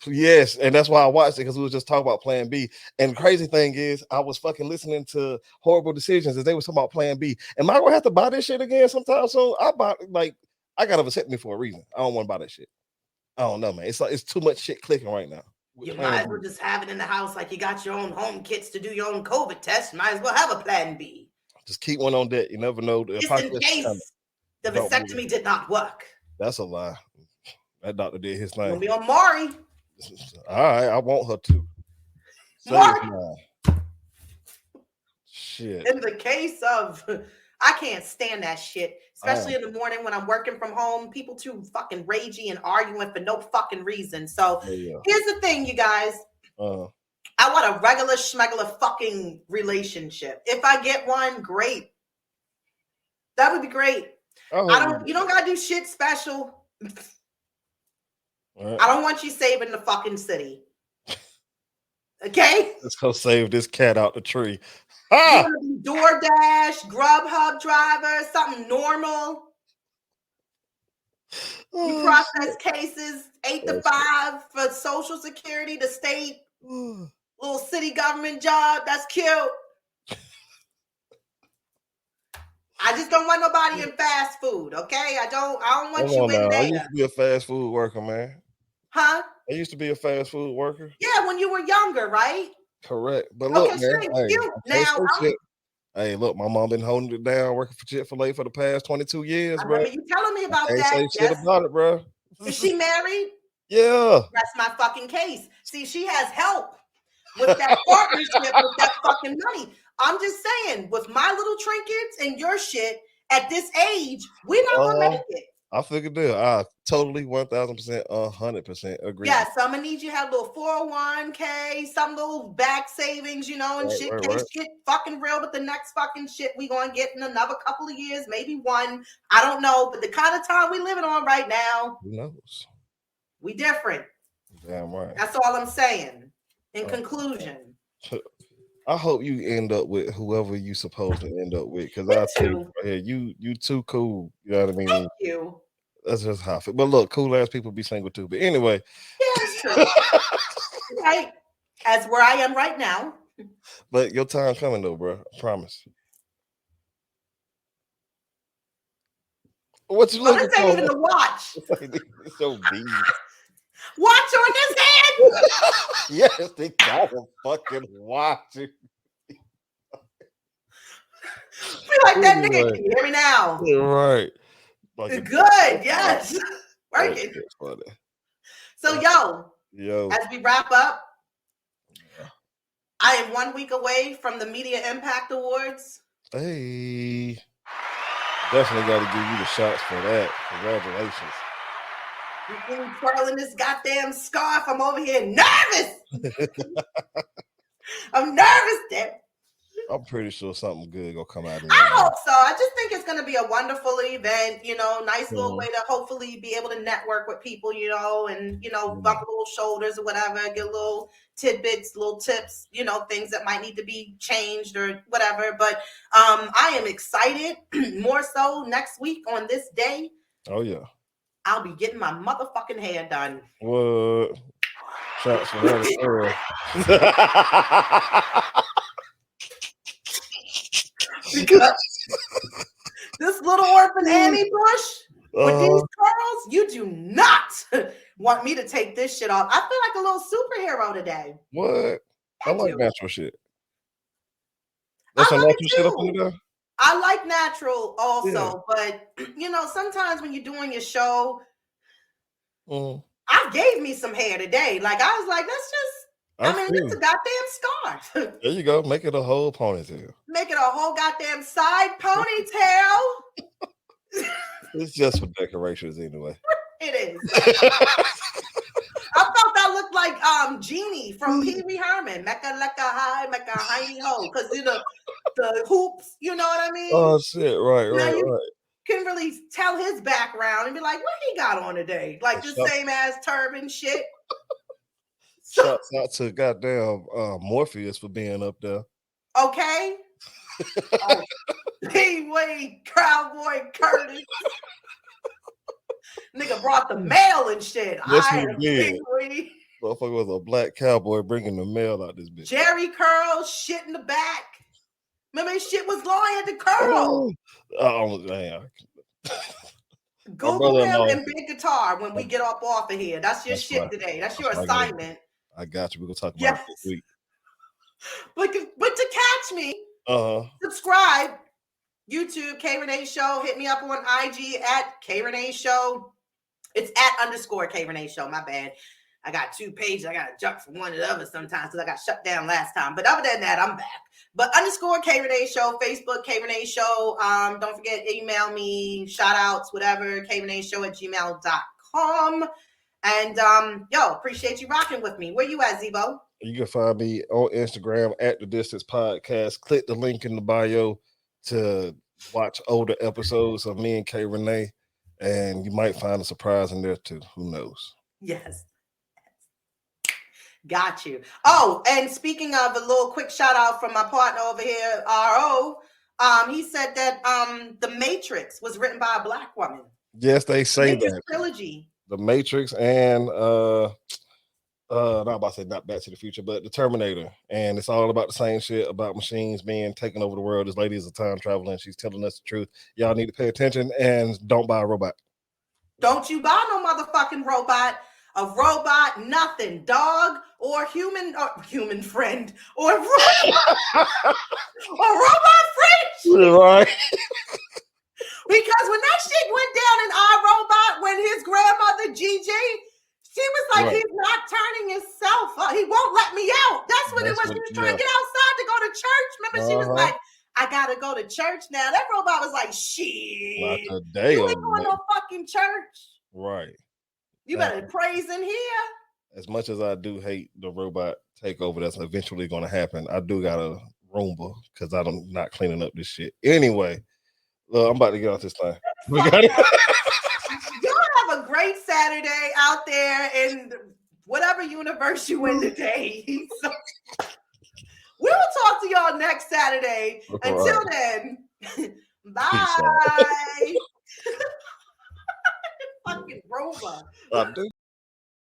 C: Yes, and that's why I watched it, because we was just talking about Plan B. And the crazy thing is, I was fucking listening to Horrible Decisions as they was talking about Plan B. Am I gonna have to buy this shit again sometime soon? I got a vasectomy for a reason. I don't want to buy that shit. I don't know, man. It's like it's too much shit clicking right now.
B: You might as well just have it in the house, like you got your own home kits to do your own COVID test. You might as well have a Plan B.
C: Just keep one on deck. You never know.
B: Just in case the vasectomy did not work.
C: That's a lie. That doctor did his thing.
B: You'll be on Maury.
C: All right, I want her to.
B: Maury.
C: Shit.
B: In the case of, I can't stand that shit, especially in the morning when I'm working from home. People too fucking ragey and arguing for no fucking reason. So here's the thing, you guys. I want a regular schmegular fucking relationship. If I get one, great. That would be great. You don't gotta do shit special. I don't want you saving the fucking city. Okay?
C: Let's go save this cat out the tree.
B: DoorDash, Grubhub driver, something normal. You process cases 8 to 5 for Social Security, the state, little city government job. That's cute. I just don't want nobody in fast food, okay? I don't want you in there.
C: I used to be a fast food worker, man.
B: Huh?
C: I used to be a fast food worker.
B: Yeah, when you were younger, right?
C: Correct. But look, hey, look, my mom been holding it down, working for Chick-fil-A for the past 22 years, bro.
B: You telling me about that?
C: Say shit about it, bro.
B: Is she married?
C: Yeah.
B: That's my fucking case. See, she has help with that partnership with that fucking money. I'm just saying, with my little trinkets and your shit at this age, we're not gonna make it.
C: I figured that. I totally 1,000%, 100% agree.
B: Yeah, so I'm gonna need you to have a little 401k, some little back savings, you know, and shit fucking real with the next fucking shit we gonna get in another couple of years, maybe one. I don't know, but the kind of time we living on right now,
C: who knows?
B: We different.
C: Damn right.
B: That's all I'm saying. In conclusion.
C: I hope you end up with whoever you supposed to end up with, because I think you too cool. You know what I mean?
B: Thank you.
C: That's just how I feel. But look, cool ass people be single too. But anyway,
B: yeah, that's true. Right, as where I am right now.
C: But your time coming though, bro. I promise. What you looking for?
B: This ain't even the watch.
C: It's so deep.
B: Watch on his hand.
C: Yes, they got a fucking watch. Feel
B: like that nigga. Can you hear me now?
C: Right.
B: Good. Yes. Working. So yo, as we wrap up, I am 1 week away from the Media Impact Awards.
C: Hey, definitely got to give you the shots for that. Congratulations.
B: You're twirling this goddamn scarf. I'm over here nervous. I'm nervous, damn.
C: I'm pretty sure something good gonna come out of it.
B: I hope so. I just think it's gonna be a wonderful event, nice little way to hopefully be able to network with people, and bump little shoulders or whatever, get little tidbits, little tips, things that might need to be changed or whatever. But I am excited more so next week on this day.
C: Oh yeah.
B: I'll be getting my motherfucking hair done.
C: What? Shots for that.
B: Because this little orphan Annie Bush with these curls, you do not want me to take this shit off. I feel like a little superhero today.
C: What? I like natural shit. That's some natural shit up in there?
B: I like natural also, but sometimes when you're doing your show, I gave me some hair today. Like I was like, it's a goddamn scarf.
C: There you go. Make it a whole ponytail.
B: Make it a whole goddamn side ponytail.
C: It's just for decorations anyway.
B: It is. I thought that looked like Jeannie from Pee Wee Herman. Mecca lecca high, mecca hiney ho. Because the hoops, you know what I mean?
C: Oh shit, right.
B: Can really tell his background and be like, what he got on today? Like the same ass turban shit.
C: Shouts out to goddamn Morpheus for being up there.
B: Okay. P-Way Cowboy Curtis. Nigga brought the mail and shit.
C: Yes, he did. Motherfucker was a black cowboy bringing the mail out this bitch.
B: Jerry curls, shit in the back. Remember his shit was long, had the curl.
C: Oh, damn.
B: Google him and Big Guitar when we get off of here. That's your shit today. That's your assignment.
C: I got you. We're going to talk about it this week.
B: But to catch me, subscribe. YouTube, K Rene Show. Hit me up on IG at K Rene Show. It's at _ K Rene Show. My bad. I got 2 pages. I got to jump from one to the other sometimes because I got shut down last time. But other than that, I'm back. But _ K Rene Show, Facebook, K Rene Show. Don't forget, email me, shout outs, whatever, KReneShow@gmail.com. And appreciate you rocking with me. Where you at, ZEBO?
C: You can find me on Instagram at The Distance Podcast. Click the link in the bio to watch older episodes of me and K Rene, and you might find a surprise in there too. Who knows?
B: Yes. Got you. Oh, and speaking of, a little quick shout out from my partner over here, RO. He said that The Matrix was written by a black woman.
C: Yes, they say
B: Matrix
C: that.
B: Trilogy.
C: The Matrix and not about to say not Back to the Future, but the Terminator. And it's all about the same shit about machines being taking over the world. This lady is a time traveler and she's telling us the truth. Y'all need to pay attention and don't buy a robot. Don't you buy no motherfucking robot. A robot, nothing. Dog or human friend or robot friend. Right. Because when that shit went down in iRobot, when his grandmother Gigi, she was like, he's not turning himself up. He won't let me out. That's what it was. She was trying to get outside to go to church. Remember, she was like, I gotta go to church now. That robot was like, shit. Not today. You ain't going to fucking church. Right. You better praise in here. As much as I do hate the robot takeover that's eventually going to happen, I do got a Roomba because I'm not cleaning up this shit. Anyway, I'm about to get off this thing. We got it. Y'all have a great Saturday out there in whatever universe you in today. So, we will talk to y'all next Saturday. Until then, bye. Fucking Roomba.